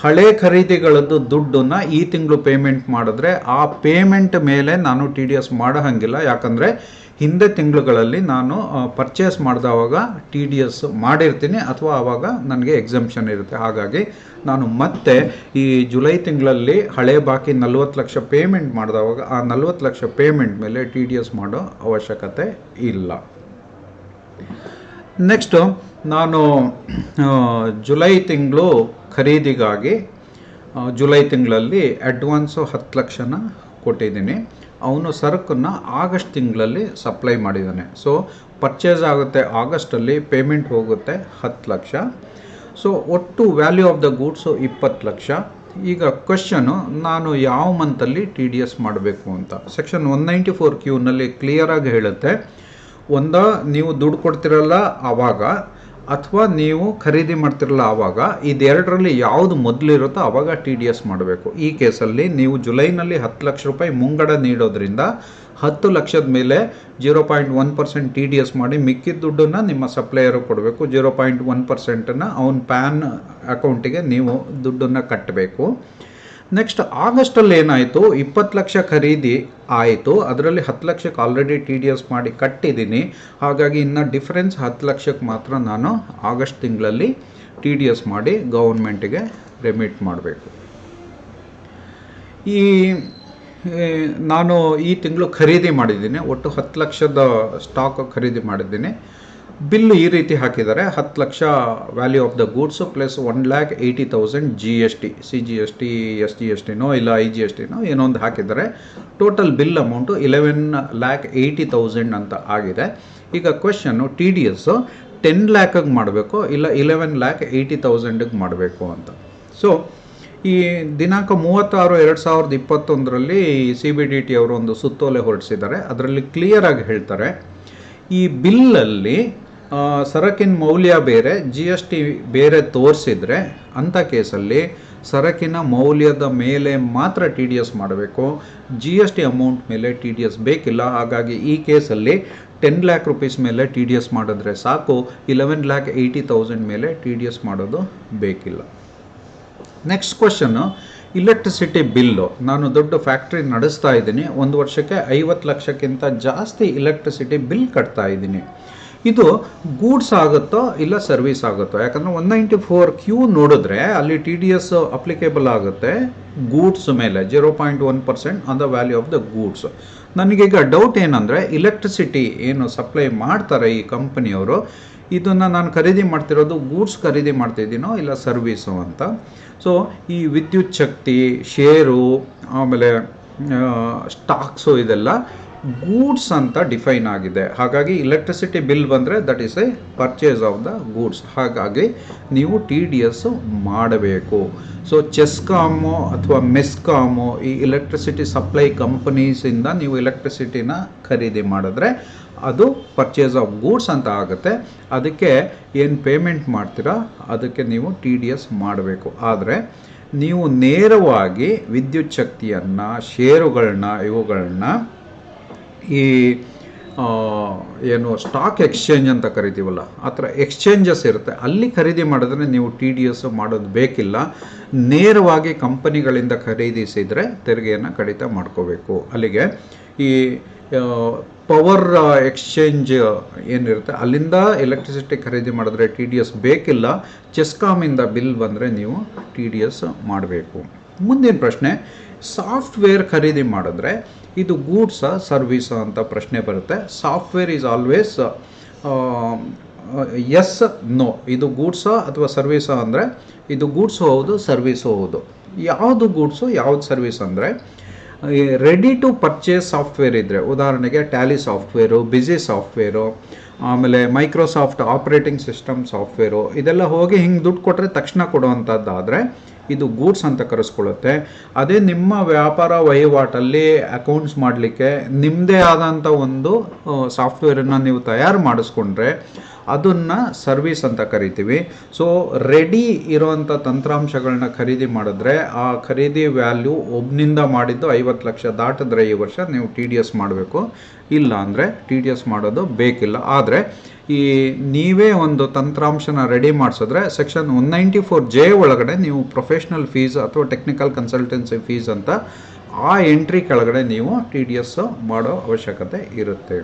ಹಳೆ ಖರೀದಿಗಳದ್ದು ದುಡ್ಡನ್ನು ಈ ತಿಂಗಳು ಪೇಮೆಂಟ್ ಮಾಡಿದ್ರೆ ಆ ಪೇಮೆಂಟ್ ಮೇಲೆ ನಾನು TDS ಮಾಡೋ ಹಾಗಿಲ್ಲ. ಯಾಕಂದರೆ ಹಿಂದೆ ತಿಂಗಳುಗಳಲ್ಲಿ ನಾನು ಪರ್ಚೇಸ್ ಮಾಡಿದವಾಗ TDS ಮಾಡಿರ್ತೀನಿ ಅಥವಾ ಆವಾಗ ನನಗೆ ಎಕ್ಸಂಪ್ಷನ್ ಇರುತ್ತೆ. ಹಾಗಾಗಿ ನಾನು ಮತ್ತೆ ಈ ಜುಲೈ ತಿಂಗಳಲ್ಲಿ ಹಳೆ ಬಾಕಿ 40 ಲಕ್ಷ ಪೇಮೆಂಟ್ ಮಾಡಿದವಾಗ ಆ 40 ಲಕ್ಷ ಪೇಮೆಂಟ್ ಮೇಲೆ TDS ಮಾಡೋ ಅವಶ್ಯಕತೆ ಇಲ್ಲ. ನೆಕ್ಸ್ಟು, ನಾನು ಜುಲೈ ತಿಂಗಳು ಖರೀದಿಗಾಗಿ ಜುಲೈ ತಿಂಗಳಲ್ಲಿ ಅಡ್ವಾನ್ಸು 10 ಲಕ್ಷನ ಕೊಟ್ಟಿದ್ದೀನಿ. ಅವನು ಸರಕನ್ನು ಆಗಸ್ಟ್ ತಿಂಗಳಲ್ಲಿ ಸಪ್ಲೈ ಮಾಡಿದ್ದಾನೆ. ಸೊ ಪರ್ಚೇಸ್ ಆಗುತ್ತೆ ಆಗಸ್ಟಲ್ಲಿ, ಪೇಮೆಂಟ್ ಹೋಗುತ್ತೆ 10 ಲಕ್ಷ. ಸೊ ಒಟ್ಟು value of the goods 20 lakh. ಈಗ ಕ್ವಶನು, ನಾನು ಯಾವ ಮಂತಲ್ಲಿ TDS ಮಾಡಬೇಕು ಅಂತ ಸೆಕ್ಷನ್ 194Qನಲ್ಲಿ ಕ್ಲಿಯರಾಗಿ ಹೇಳುತ್ತೆ. ಒಂದಾ ನೀವು ದುಡ್ಡು ಕೊಡ್ತಿರಲ್ಲ ಆವಾಗ, ಅಥವಾ ನೀವು ಖರೀದಿ ಮಾಡ್ತಿರಲ್ಲ ಆವಾಗ, ಇದೆರಡರಲ್ಲಿ ಯಾವುದು ಮೊದಲಿರುತ್ತೋ ಆವಾಗ TDS ಮಾಡಬೇಕು. ಈ ಕೇಸಲ್ಲಿ ನೀವು ಜುಲೈನಲ್ಲಿ 10 ಲಕ್ಷ ರೂಪಾಯಿ ಮುಂಗಡ ನೀಡೋದ್ರಿಂದ 10 ಲಕ್ಷದ ಮೇಲೆ 0.1% TDS ಮಾಡಿ ಮಿಕ್ಕಿದ ದುಡ್ಡನ್ನು ನಿಮ್ಮ ಸಪ್ಲೈಯರು ಕೊಡಬೇಕು. 0.1%ನ್ನು ಅವನ ಪ್ಯಾನ್ ಅಕೌಂಟಿಗೆ ನೀವು ದುಡ್ಡನ್ನು ಕಟ್ಟಬೇಕು. ನೆಕ್ಸ್ಟ್ ಆಗಸ್ಟಲ್ಲಿ ಏನಾಯಿತು, 20 ಲಕ್ಷ ಖರೀದಿ ಆಯಿತು, ಅದರಲ್ಲಿ 10 ಲಕ್ಷಕ್ಕೆ ಆಲ್ರೆಡಿ TDS ಮಾಡಿ ಕಟ್ಟಿದ್ದೀನಿ. ಹಾಗಾಗಿ ಇನ್ನು ಡಿಫರೆನ್ಸ್ 10 ಲಕ್ಷಕ್ಕೆ ಮಾತ್ರ ನಾನು ಆಗಸ್ಟ್ ತಿಂಗಳಲ್ಲಿ TDS ಮಾಡಿ ಗೌರ್ಮೆಂಟಿಗೆ ರೆಮಿಟ್ ಮಾಡಬೇಕು. ನಾನು ಈ ತಿಂಗಳು ಖರೀದಿ ಮಾಡಿದ್ದೀನಿ, ಒಟ್ಟು 10 ಲಕ್ಷದ ಸ್ಟಾಕ್ ಖರೀದಿ ಮಾಡಿದ್ದೀನಿ. ಬಿಲ್ಲು ಈ ರೀತಿ ಹಾಕಿದ್ದಾರೆ: 10 lakh value of the goods plus 1,80,000 GST, CGST, SGSTನೋ ಇಲ್ಲ IGSTನೋ ಏನೋ ಒಂದು ಹಾಕಿದ್ದಾರೆ. ಟೋಟಲ್ ಬಿಲ್ ಅಮೌಂಟು 11,80,000 ಅಂತ ಆಗಿದೆ. ಈಗ ಕ್ವೆಶನ್ನು, TDS 10 ಲ್ಯಾಕಿಗೆ ಮಾಡಬೇಕು ಇಲ್ಲ 11,80,000ಗೆ ಮಾಡಬೇಕು ಅಂತ. ಸೊ ಈ ದಿನಾಂಕ 36/2021ರಲ್ಲಿ CBDT ಅವರು ಒಂದು ಸುತ್ತೋಲೆ ಹೊರಡಿಸಿದ್ದಾರೆ. ಅದರಲ್ಲಿ ಕ್ಲಿಯರಾಗಿ ಹೇಳ್ತಾರೆ, ಈ ಬಿಲ್ಲಲ್ಲಿ ಸರಕಿನ ಮೌಲ್ಯ ಬೇರೆ, GST ಬೇರೆ ತೋರಿಸಿದ್ರೆ ಅಂಥ ಕೇಸಲ್ಲಿ ಸರಕಿನ ಮೌಲ್ಯದ ಮೇಲೆ ಮಾತ್ರ TDS ಮಾಡಬೇಕು. GST ಅಮೌಂಟ್ ಮೇಲೆ TDS ಬೇಕಿಲ್ಲ. ಹಾಗಾಗಿ ಈ ಕೇಸಲ್ಲಿ 10 ಲ್ಯಾಕ್ ರುಪೀಸ್ ಮೇಲೆ TDS ಮಾಡಿದ್ರೆ ಸಾಕು, 11,80,000 ಮೇಲೆ TDS ಮಾಡೋದು ಬೇಕಿಲ್ಲ. Next question, electricity bill. ನಾನು ದೊಡ್ಡ ಫ್ಯಾಕ್ಟ್ರಿ ನಡೆಸ್ತಾ ಇದ್ದೀನಿ, ಒಂದು ವರ್ಷಕ್ಕೆ 50 ಲಕ್ಷಕ್ಕಿಂತ ಜಾಸ್ತಿ ಇಲೆಕ್ಟ್ರಿಸಿಟಿ ಬಿಲ್ ಕಟ್ತಾ ಇದ್ದೀನಿ. ಇದು ಗೂಡ್ಸ್ ಆಗುತ್ತೋ ಇಲ್ಲ ಸರ್ವಿಸ್ ಆಗುತ್ತೋ? ಯಾಕಂದರೆ 194Q ನೋಡಿದ್ರೆ ಅಲ್ಲಿ TDS ಅಪ್ಲಿಕೇಬಲ್ ಆಗುತ್ತೆ ಗೂಡ್ಸ್ ಮೇಲೆ 0.1% on the value of the goods. ನನಗೀಗ ಡೌಟ್ ಏನಂದರೆ, ಇಲೆಕ್ಟ್ರಿಸಿಟಿ ಏನು ಸಪ್ಲೈ ಮಾಡ್ತಾರೆ ಈ ಕಂಪನಿಯವರು, ಇದನ್ನು ನಾನು ಖರೀದಿ ಮಾಡ್ತಿರೋದು ಗೂಡ್ಸ್ ಖರೀದಿ ಮಾಡ್ತಿದ್ದೀನೋ ಇಲ್ಲ ಸರ್ವೀಸು ಅಂತ. ಸೊ ಈ ವಿದ್ಯುತ್ ಶಕ್ತಿ, ಶೇರು, ಆಮೇಲೆ ಸ್ಟಾಕ್ಸು ಇದೆಲ್ಲ ಗೂಡ್ಸ್ ಅಂತ ಡಿಫೈನ್ ಆಗಿದೆ. ಹಾಗಾಗಿ ಇಲೆಕ್ಟ್ರಿಸಿಟಿ ಬಿಲ್ ಬಂದರೆ that is A purchase of the goods. ಹಾಗಾಗಿ ನೀವು TDS ಮಾಡಬೇಕು. ಸೊ ಚೆಸ್ಕಾಮು ಅಥವಾ ಮೆಸ್ಕಾಮು, ಈ ಎಲೆಕ್ಟ್ರಿಸಿಟಿ ಸಪ್ಲೈ ಕಂಪನೀಸಿಂದ ನೀವು ಎಲೆಕ್ಟ್ರಿಸಿಟಿನ ಖರೀದಿ ಮಾಡಿದ್ರೆ ಅದು ಪರ್ಚೇಸ್ ಆಫ್ ಗೂಡ್ಸ್ ಅಂತ ಆಗುತ್ತೆ. ಅದಕ್ಕೆ ಏನು ಪೇಮೆಂಟ್ ಮಾಡ್ತೀರಾ ಅದಕ್ಕೆ ನೀವು TDS ಮಾಡಬೇಕು. ಆದರೆ ನೀವು ನೇರವಾಗಿ ವಿದ್ಯುತ್ ಶಕ್ತಿಯನ್ನು, ಶೇರುಗಳನ್ನ, ಇವುಗಳನ್ನ ಈ ಏನು ಸ್ಟಾಕ್ ಎಕ್ಸ್ಚೇಂಜ್ ಅಂತ ಕರಿತೀವಲ್ಲ, ಆ ಥರ ಎಕ್ಸ್ಚೇಂಜಸ್ ಇರುತ್ತೆ, ಅಲ್ಲಿ ಖರೀದಿ ಮಾಡಿದ್ರೆ ನೀವು TDS ಮಾಡೋದು ಬೇಕಿಲ್ಲ. ನೇರವಾಗಿ ಕಂಪನಿಗಳಿಂದ ಖರೀದಿಸಿದರೆ ತೆರಿಗೆಯನ್ನು ಕಡಿತ ಮಾಡ್ಕೋಬೇಕು. ಅಲ್ಲಿಗೆ ಈ ಪವರ್ ಎಕ್ಸ್ಚೇಂಜ್ ಏನಿರುತ್ತೆ ಅಲ್ಲಿಂದ ಎಲೆಕ್ಟ್ರಿಸಿಟಿ ಖರೀದಿ ಮಾಡಿದ್ರೆ TDS ಬೇಕಿಲ್ಲ. ಚೆಸ್ಕಾಮಿಂದ ಬಿಲ್ ಬಂದರೆ ನೀವು TDS ಮಾಡಬೇಕು. ಮುಂದಿನ ಪ್ರಶ್ನೆ, ಸಾಫ್ಟ್ವೇರ್ ಖರೀದಿ ಮಾಡಿದ್ರೆ ಇದು ಗೂಡ್ಸಾ ಸರ್ವೀಸಾ ಅಂತ ಪ್ರಶ್ನೆ ಬರುತ್ತೆ. Software is always yes no. ಇದು ಗೂಡ್ಸಾ ಅಥವಾ ಸರ್ವೀಸಾ ಅಂದರೆ, ಇದು ಗೂಡ್ಸು ಹೌದು ಸರ್ವೀಸು ಹೌದು. ಯಾವುದು ಗೂಡ್ಸು ಯಾವುದು ಸರ್ವೀಸ್ ಅಂದರೆ, ರೆಡಿ ಟು ಪರ್ಚೇಸ್ ಸಾಫ್ಟ್ವೇರ್ ಇದ್ದರೆ, ಉದಾಹರಣೆಗೆ ಟ್ಯಾಲಿ ಸಾಫ್ಟ್ವೇರು, ಬಿಸಿ ಸಾಫ್ಟ್ವೇರು, ಆಮೇಲೆ ಮೈಕ್ರೋಸಾಫ್ಟ್ ಆಪ್ರೇಟಿಂಗ್ ಸಿಸ್ಟಮ್ ಸಾಫ್ಟ್ವೇರು, ಇದೆಲ್ಲ ಹೋಗಿ ಹಿಂಗೆ ದುಡ್ಡು ಕೊಟ್ಟರೆ ತಕ್ಷಣ ಕೊಡುವಂಥದ್ದಾದರೆ ಇದು ಗೂಡ್ಸ್ ಅಂತ ಕರೆಸ್ಕೊಳ್ಳುತ್ತೆ. ಅದೇ ನಿಮ್ಮ ವ್ಯಾಪಾರ ವಹಿವಾಟಲ್ಲಿ ಅಕೌಂಟ್ಸ್ ಮಾಡಲಿಕ್ಕೆ ನಿಮ್ಮದೇ ಆದಂಥ ಒಂದು ಸಾಫ್ಟ್ವೇರನ್ನು ನೀವು ತಯಾರು ಮಾಡಿಸ್ಕೊಂಡ್ರೆ ಅದನ್ನು ಸರ್ವಿಸ್ ಅಂತ ಕರಿತೀವಿ. ಸೊ ರೆಡಿ ಇರೋವಂಥ ತಂತ್ರಾಂಶಗಳನ್ನ ಖರೀದಿ ಮಾಡಿದ್ರೆ ಆ ಖರೀದಿ ವ್ಯಾಲ್ಯೂ ಒಬ್ಬನಿಂದ ಮಾಡಿದ್ದು 50 ಲಕ್ಷ ದಾಟಿದ್ರೆ ಈ ವರ್ಷ ನೀವು TDS ಮಾಡಬೇಕು, ಇಲ್ಲ ಅಂದರೆ TDS ಮಾಡೋದು ಬೇಕಿಲ್ಲ. ಆದರೆ ಈ ನೀವೇ ಒಂದು ತಂತ್ರಾಂಶನ ರೆಡಿ ಮಾಡಿಸಿದ್ರೆ ಸೆಕ್ಷನ್ 194J ಒಳಗಡೆ ನೀವು ಪ್ರೊಫೆಷ್ನಲ್ ಫೀಸ್ ಅಥವಾ ಟೆಕ್ನಿಕಲ್ ಕನ್ಸಲ್ಟೆನ್ಸಿ ಫೀಸ್ ಅಂತ ಆ ಎಂಟ್ರಿ ಕೆಳಗಡೆ ನೀವು TDS ಮಾಡೋ ಅವಶ್ಯಕತೆ ಇರುತ್ತೆ.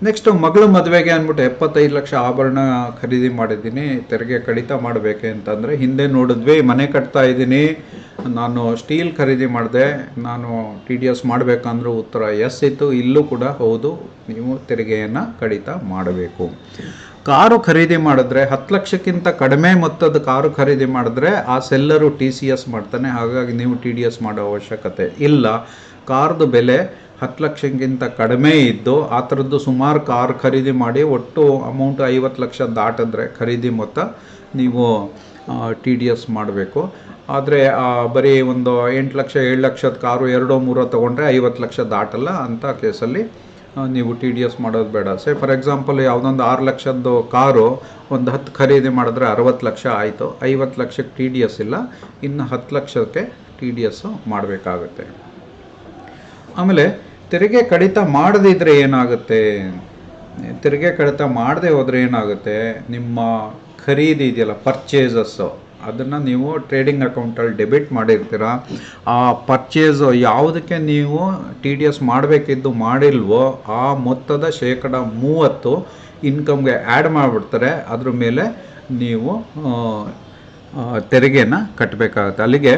ನೆಕ್ಸ್ಟು ಮಗಳ ಮದುವೆಗೆ ಅಂದ್ಬಿಟ್ಟು 75 ಲಕ್ಷ ಆಭರಣ ಖರೀದಿ ಮಾಡಿದ್ದೀನಿ, ತೆರಿಗೆ ಕಡಿತ ಮಾಡಬೇಕೆ ಅಂತಂದರೆ, ಹಿಂದೆ ನೋಡಿದ್ವಿ ಮನೆ ಕಟ್ತಾ ಇದ್ದೀನಿ, ನಾನು ಸ್ಟೀಲ್ ಖರೀದಿ ಮಾಡಿದೆ, ನಾನು TDS ಮಾಡಬೇಕಂದ್ರೂ ಉತ್ತರ ಎಸ್ ಇತ್ತು. ಇಲ್ಲೂ ಕೂಡ ಹೌದು, ನೀವು ತೆರಿಗೆಯನ್ನು ಕಡಿತ ಮಾಡಬೇಕು. ಕಾರು ಖರೀದಿ ಮಾಡಿದ್ರೆ 10 ಲಕ್ಷಕ್ಕಿಂತ ಕಡಿಮೆ ಮೊತ್ತದ ಕಾರು ಖರೀದಿ ಮಾಡಿದ್ರೆ ಆ ಸೆಲ್ಲರು TCS ಮಾಡ್ತಾನೆ, ಹಾಗಾಗಿ ನೀವು TDS ಮಾಡೋ ಅವಶ್ಯಕತೆ ಇಲ್ಲ. ಕಾರ್ದು ಬೆಲೆ 10 ಲಕ್ಷಕ್ಕಿಂತ ಕಡಿಮೆ ಇದ್ದು ಆ ಥರದ್ದು ಸುಮಾರು ಕಾರ್ ಖರೀದಿ ಮಾಡಿ ಒಟ್ಟು ಅಮೌಂಟ್ 50 ಲಕ್ಷ ದಾಟಿದ್ರೆ ಖರೀದಿ ಮೊತ್ತ ನೀವು TDS ಮಾಡಬೇಕು. ಆದರೆ ಬರೀ ಒಂದು 8 ಲಕ್ಷ 7 ಲಕ್ಷದ ಕಾರು 2-3 ತೊಗೊಂಡ್ರೆ 50 ಲಕ್ಷ ದಾಟಲ್ಲ. ಅಂಥ ಕೇಸಲ್ಲಿ ನೀವು TDS ಮಾಡೋದು ಬೇಡ. ಫಾರ್ ಎಕ್ಸಾಂಪಲ್ ಯಾವುದೊಂದು 6 ಲಕ್ಷದ್ದು ಕಾರು ಒಂದು 10 ಖರೀದಿ ಮಾಡಿದ್ರೆ 60 ಲಕ್ಷ ಆಯಿತು, 50 ಲಕ್ಷಕ್ಕೆ TDS ಇಲ್ಲ, ಇನ್ನು 10 ಲಕ್ಷಕ್ಕೆ TDS ಮಾಡಬೇಕಾಗುತ್ತೆ. ಆಮೇಲೆ ತೆರಿಗೆ ಕಡಿತ ಮಾಡದಿದ್ದರೆ ಏನಾಗುತ್ತೆ, ತೆರಿಗೆ ಕಡಿತ ಮಾಡದೆ ಹೋದರೆ ಏನಾಗುತ್ತೆ, ನಿಮ್ಮ ಖರೀದಿ ಇದೆಯಲ್ಲ ಪರ್ಚೇಸಸ್ಸು, ಅದನ್ನು ನೀವು ಟ್ರೇಡಿಂಗ್ ಅಕೌಂಟಲ್ಲಿ ಡೆಬಿಟ್ ಮಾಡಿರ್ತೀರ. ಆ ಪರ್ಚೇಸು ಯಾವುದಕ್ಕೆ ನೀವು TDS ಮಾಡಬೇಕಿದ್ದು ಮಾಡಿಲ್ವೋ ಆ ಮೊತ್ತದ 30% ಇನ್ಕಮ್ಗೆ ಆ್ಯಡ್ ಮಾಡಿಬಿಡ್ತಾರೆ. ಅದ್ರ ಮೇಲೆ ನೀವು ತೆರಿಗೆನ ಕಟ್ಟಬೇಕಾಗುತ್ತೆ. ಅಲ್ಲಿಗೆ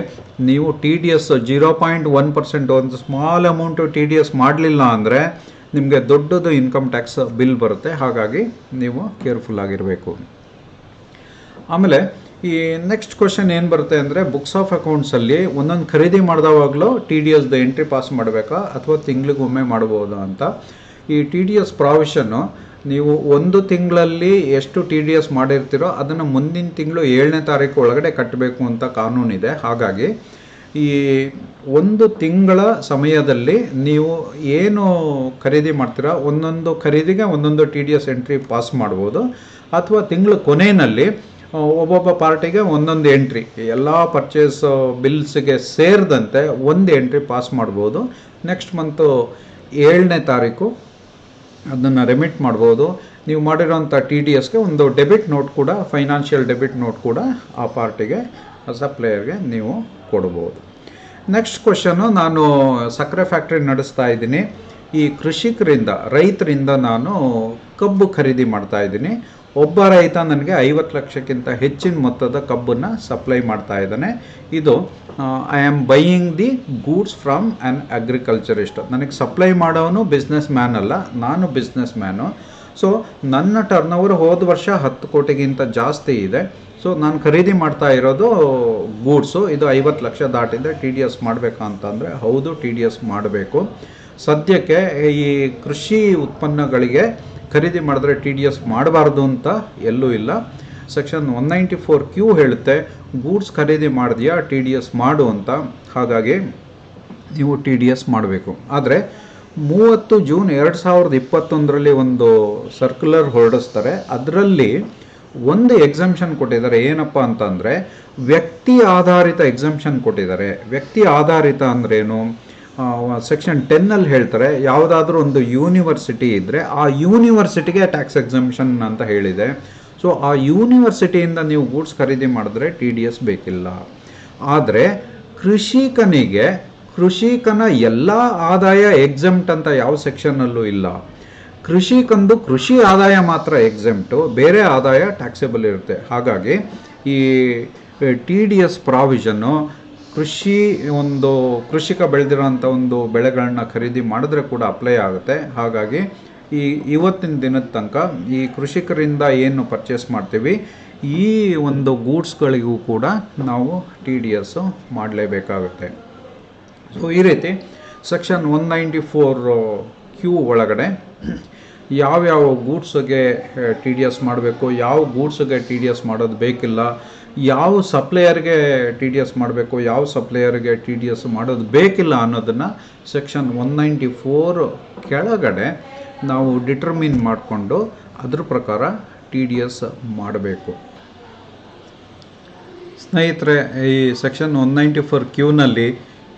ನೀವು TDS 0.1% ಒಂದು ಸ್ಮಾಲ್ ಅಮೌಂಟು TDS ಮಾಡಲಿಲ್ಲ ಅಂದರೆ ನಿಮಗೆ ದೊಡ್ಡದು ಇನ್ಕಮ್ ಟ್ಯಾಕ್ಸ್ ಬಿಲ್ ಬರುತ್ತೆ. ಹಾಗಾಗಿ ನೀವು ಕೇರ್ಫುಲ್ ಆಗಿರಬೇಕು. ಆಮೇಲೆ ಈ ನೆಕ್ಸ್ಟ್ ಕ್ವಶನ್ ಏನು ಬರುತ್ತೆ ಅಂದರೆ, ಬುಕ್ಸ್ ಆಫ್ ಅಕೌಂಟ್ಸಲ್ಲಿ ಒಂದೊಂದು ಖರೀದಿ ಮಾಡಿದವಾಗಲೂ TDSದ ಎಂಟ್ರಿ ಪಾಸ್ ಮಾಡಬೇಕಾ ಅಥವಾ ತಿಂಗಳಿಗೊಮ್ಮೆ ಮಾಡ್ಬೋದಾ ಅಂತ. ಈ TDS ಪ್ರಾವಿಷನ್ನು ನೀವು ಒಂದು ತಿಂಗಳಲ್ಲಿ ಎಷ್ಟು TDS ಮಾಡಿರ್ತೀರೋ ಅದನ್ನು ಮುಂದಿನ ತಿಂಗಳು 7ನೇ ತಾರೀಕು ಒಳಗಡೆ ಕಟ್ಟಬೇಕು ಅಂತ ಕಾನೂನಿದೆ. ಹಾಗಾಗಿ ಈ ಒಂದು ತಿಂಗಳ ಸಮಯದಲ್ಲಿ ನೀವು ಏನು ಖರೀದಿ ಮಾಡ್ತೀರಾ ಒಂದೊಂದು ಖರೀದಿಗೆ ಒಂದೊಂದು TDS ಎಂಟ್ರಿ ಪಾಸ್ ಮಾಡ್ಬೋದು, ಅಥವಾ ತಿಂಗಳ ಕೊನೆಯಲ್ಲಿ ಒಬ್ಬೊಬ್ಬ ಪಾರ್ಟಿಗೆ ಒಂದೊಂದು ಎಂಟ್ರಿ ಎಲ್ಲ ಪರ್ಚೇಸ್ ಬಿಲ್ಸ್ಗೆ ಸೇರಿದಂತೆ ಒಂದು ಎಂಟ್ರಿ ಪಾಸ್ ಮಾಡ್ಬೋದು. ನೆಕ್ಸ್ಟ್ ಮಂತು 7ನೇ ತಾರೀಕು ಅದನ್ನು ರೆಮಿಟ್ ಮಾಡ್ಬೋದು. ನೀವು ಮಾಡಿರೋಂಥ TDSಗೆ ಒಂದು ಡೆಬಿಟ್ ನೋಟ್ ಕೂಡ, ಫೈನಾನ್ಷಿಯಲ್ ಡೆಬಿಟ್ ನೋಟ್ ಕೂಡ ಆ ಪಾರ್ಟಿಗೆ ಸಪ್ಲೈಯರ್ಗೆ ನೀವು ಕೊಡ್ಬೋದು. ನೆಕ್ಸ್ಟ್ ಕ್ವಶನು, ನಾನು ಸಕ್ಕರೆ ಫ್ಯಾಕ್ಟ್ರಿ ನಡೆಸ್ತಾ ಇದ್ದೀನಿ. ಈ ಕೃಷಿಕರಿಂದ ರೈತರಿಂದ ನಾನು ಕಬ್ಬು ಖರೀದಿ ಮಾಡ್ತಾ ಇದ್ದೀನಿ. ಒಬ್ಬ ರೈತ ನನಗೆ 50 ಲಕ್ಷಕ್ಕಿಂತ ಹೆಚ್ಚಿನ ಮೊತ್ತದ ಕಬ್ಬನ್ನು ಸಪ್ಲೈ ಮಾಡ್ತಾ ಇದ್ದಾನೆ. ಇದು I am buying the goods from an agriculturist. ನನಗೆ ಸಪ್ಲೈ ಮಾಡೋನು ಬಿಸ್ನೆಸ್ ಮ್ಯಾನ್ ಅಲ್ಲ, ನಾನು ಬಿಸ್ನೆಸ್ ಮ್ಯಾನು. ಸೊ ನನ್ನ ಟರ್ನ್ ಓವರ್ ಹೋದ ವರ್ಷ 10 ಕೋಟಿಗಿಂತ ಜಾಸ್ತಿ ಇದೆ. ಸೊ ನಾನು ಖರೀದಿ ಮಾಡ್ತಾ ಇರೋದು ಗೂಡ್ಸು, ಇದು 50 ಲಕ್ಷ ದಾಟಿದೆ. TDS ಮಾಡಬೇಕಾ ಅಂತಂದರೆ ಹೌದು, TDS ಮಾಡಬೇಕು. ಸದ್ಯಕ್ಕೆ ಈ ಕೃಷಿ ಉತ್ಪನ್ನಗಳಿಗೆ ಖರೀದಿ ಮಾಡಿದ್ರೆ TDS ಮಾಡಬಾರ್ದು ಅಂತ ಎಲ್ಲೂ ಇಲ್ಲ. ಸೆಕ್ಷನ್ 194Q ಹೇಳುತ್ತೆ ಗೂಡ್ಸ್ ಖರೀದಿ ಮಾಡಿದೆಯಾ TDS ಮಾಡು ಅಂತ. ಹಾಗಾಗಿ ನೀವು TDS ಮಾಡಬೇಕು. ಆದರೆ 30 ಜೂನ್ 2021ರಲ್ಲಿ ಒಂದು ಸರ್ಕ್ಯುಲರ್ ಹೊರಡಿಸ್ತಾರೆ. ಅದರಲ್ಲಿ ಒಂದು ಎಕ್ಸಂಪ್ಷನ್ ಕೊಟ್ಟಿದ್ದಾರೆ. ಏನಪ್ಪ ಅಂತಂದರೆ ವ್ಯಕ್ತಿ ಆಧಾರಿತ ಎಕ್ಸಂಪ್ಷನ್ ಕೊಟ್ಟಿದ್ದಾರೆ. ವ್ಯಕ್ತಿ ಆಧಾರಿತ ಅಂದ್ರೇನು, ಸೆಕ್ಷನ್ 10 ಹೇಳ್ತಾರೆ, ಯಾವುದಾದ್ರೂ ಒಂದು ಯೂನಿವರ್ಸಿಟಿ ಇದ್ದರೆ ಆ ಯೂನಿವರ್ಸಿಟಿಗೆ ಟ್ಯಾಕ್ಸ್ ಎಕ್ಸಂಪ್ಷನ್ ಅಂತ ಹೇಳಿದೆ. ಸೊ ಆ ಯೂನಿವರ್ಸಿಟಿಯಿಂದ ನೀವು ಗೂಡ್ಸ್ ಖರೀದಿ ಮಾಡಿದ್ರೆ TDS ಬೇಕಿಲ್ಲ. ಆದರೆ ಕೃಷಿಕನ ಎಲ್ಲ ಆದಾಯ ಎಕ್ಸೆಂಪ್ಟ್ ಅಂತ ಯಾವ ಸೆಕ್ಷನ್ನಲ್ಲೂ ಇಲ್ಲ. ಕೃಷಿಕಂದು ಕೃಷಿ ಆದಾಯ ಮಾತ್ರ ಎಕ್ಸೆಂಪ್ಟು, ಬೇರೆ ಆದಾಯ ಟ್ಯಾಕ್ಸೇಬಲ್ ಇರುತ್ತೆ. ಹಾಗಾಗಿ ಈ TDS ಪ್ರಾವಿಷನ್ನು ಕೃಷಿಕ ಬೆಳೆದಿರೋಂಥ ಒಂದು ಬೆಳೆಗಳನ್ನ ಖರೀದಿ ಮಾಡಿದ್ರೆ ಕೂಡ ಅಪ್ಲೈ ಆಗುತ್ತೆ. ಹಾಗಾಗಿ ಇವತ್ತಿನ ದಿನದ ತನಕ ಈ ಕೃಷಿಕರಿಂದ ಏನು ಪರ್ಚೇಸ್ ಮಾಡ್ತೀವಿ ಈ ಒಂದು ಗೂಡ್ಸ್ಗಳಿಗೂ ಕೂಡ ನಾವು TDS ಮಾಡಲೇಬೇಕಾಗುತ್ತೆ. ಸೊ ಈ ರೀತಿ ಸೆಕ್ಷನ್ 194 ಕ್ಯೂ ಒಳಗಡೆ ಯಾವ್ಯಾವ ಗೂಡ್ಸ್ಗೆ ಟಿ ಡಿ ಎಸ್ ಮಾಡಬೇಕು, ಯಾವ ಗೂಡ್ಸ್ಗೆ ಟಿ ಡಿ ಎಸ್ ಮಾಡೋದು ಬೇಕಿಲ್ಲ, ಯಾವ ಸಪ್ಲೈಯರ್ಗೆ ಟಿ ಡಿ ಎಸ್ ಮಾಡಬೇಕು, ಯಾವ ಸಪ್ಲೈಯರ್ಗೆ ಟಿ ಡಿ ಎಸ್ ಮಾಡೋದು ಬೇಕಿಲ್ಲ ಅನ್ನೋದನ್ನು ಸೆಕ್ಷನ್ 194 ಕೆಳಗಡೆ ನಾವು ಡಿಟರ್ಮಿನ್ ಮಾಡಿಕೊಂಡು ಅದ್ರ ಪ್ರಕಾರ ಟಿ ಡಿ ಎಸ್ ಮಾಡಬೇಕು. ಸ್ನೇಹಿತರೆ, ಈ ಸೆಕ್ಷನ್ 194 ಕ್ಯೂನಲ್ಲಿ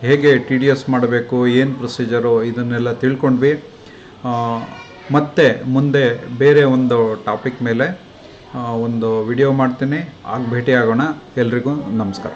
ಹೇಗೆ ಟಿ ಡಿ ಎಸ್ ಮಾಡಬೇಕು, ಏನು ಪ್ರೊಸೀಜರು, ಇದನ್ನೆಲ್ಲ ತಿಳ್ಕೊಂಡ್ವಿ. ಮತ್ತೆ ಮುಂದೆ ಬೇರೆ ಒಂದು ಟಾಪಿಕ್ ಮೇಲೆ ಒಂದು ವಿಡಿಯೋ ಮಾಡ್ತೀನಿ. ಆಗ ಭೇಟಿ ಆಗೋಣ. ಎಲ್ರಿಗೂ ನಮಸ್ಕಾರ.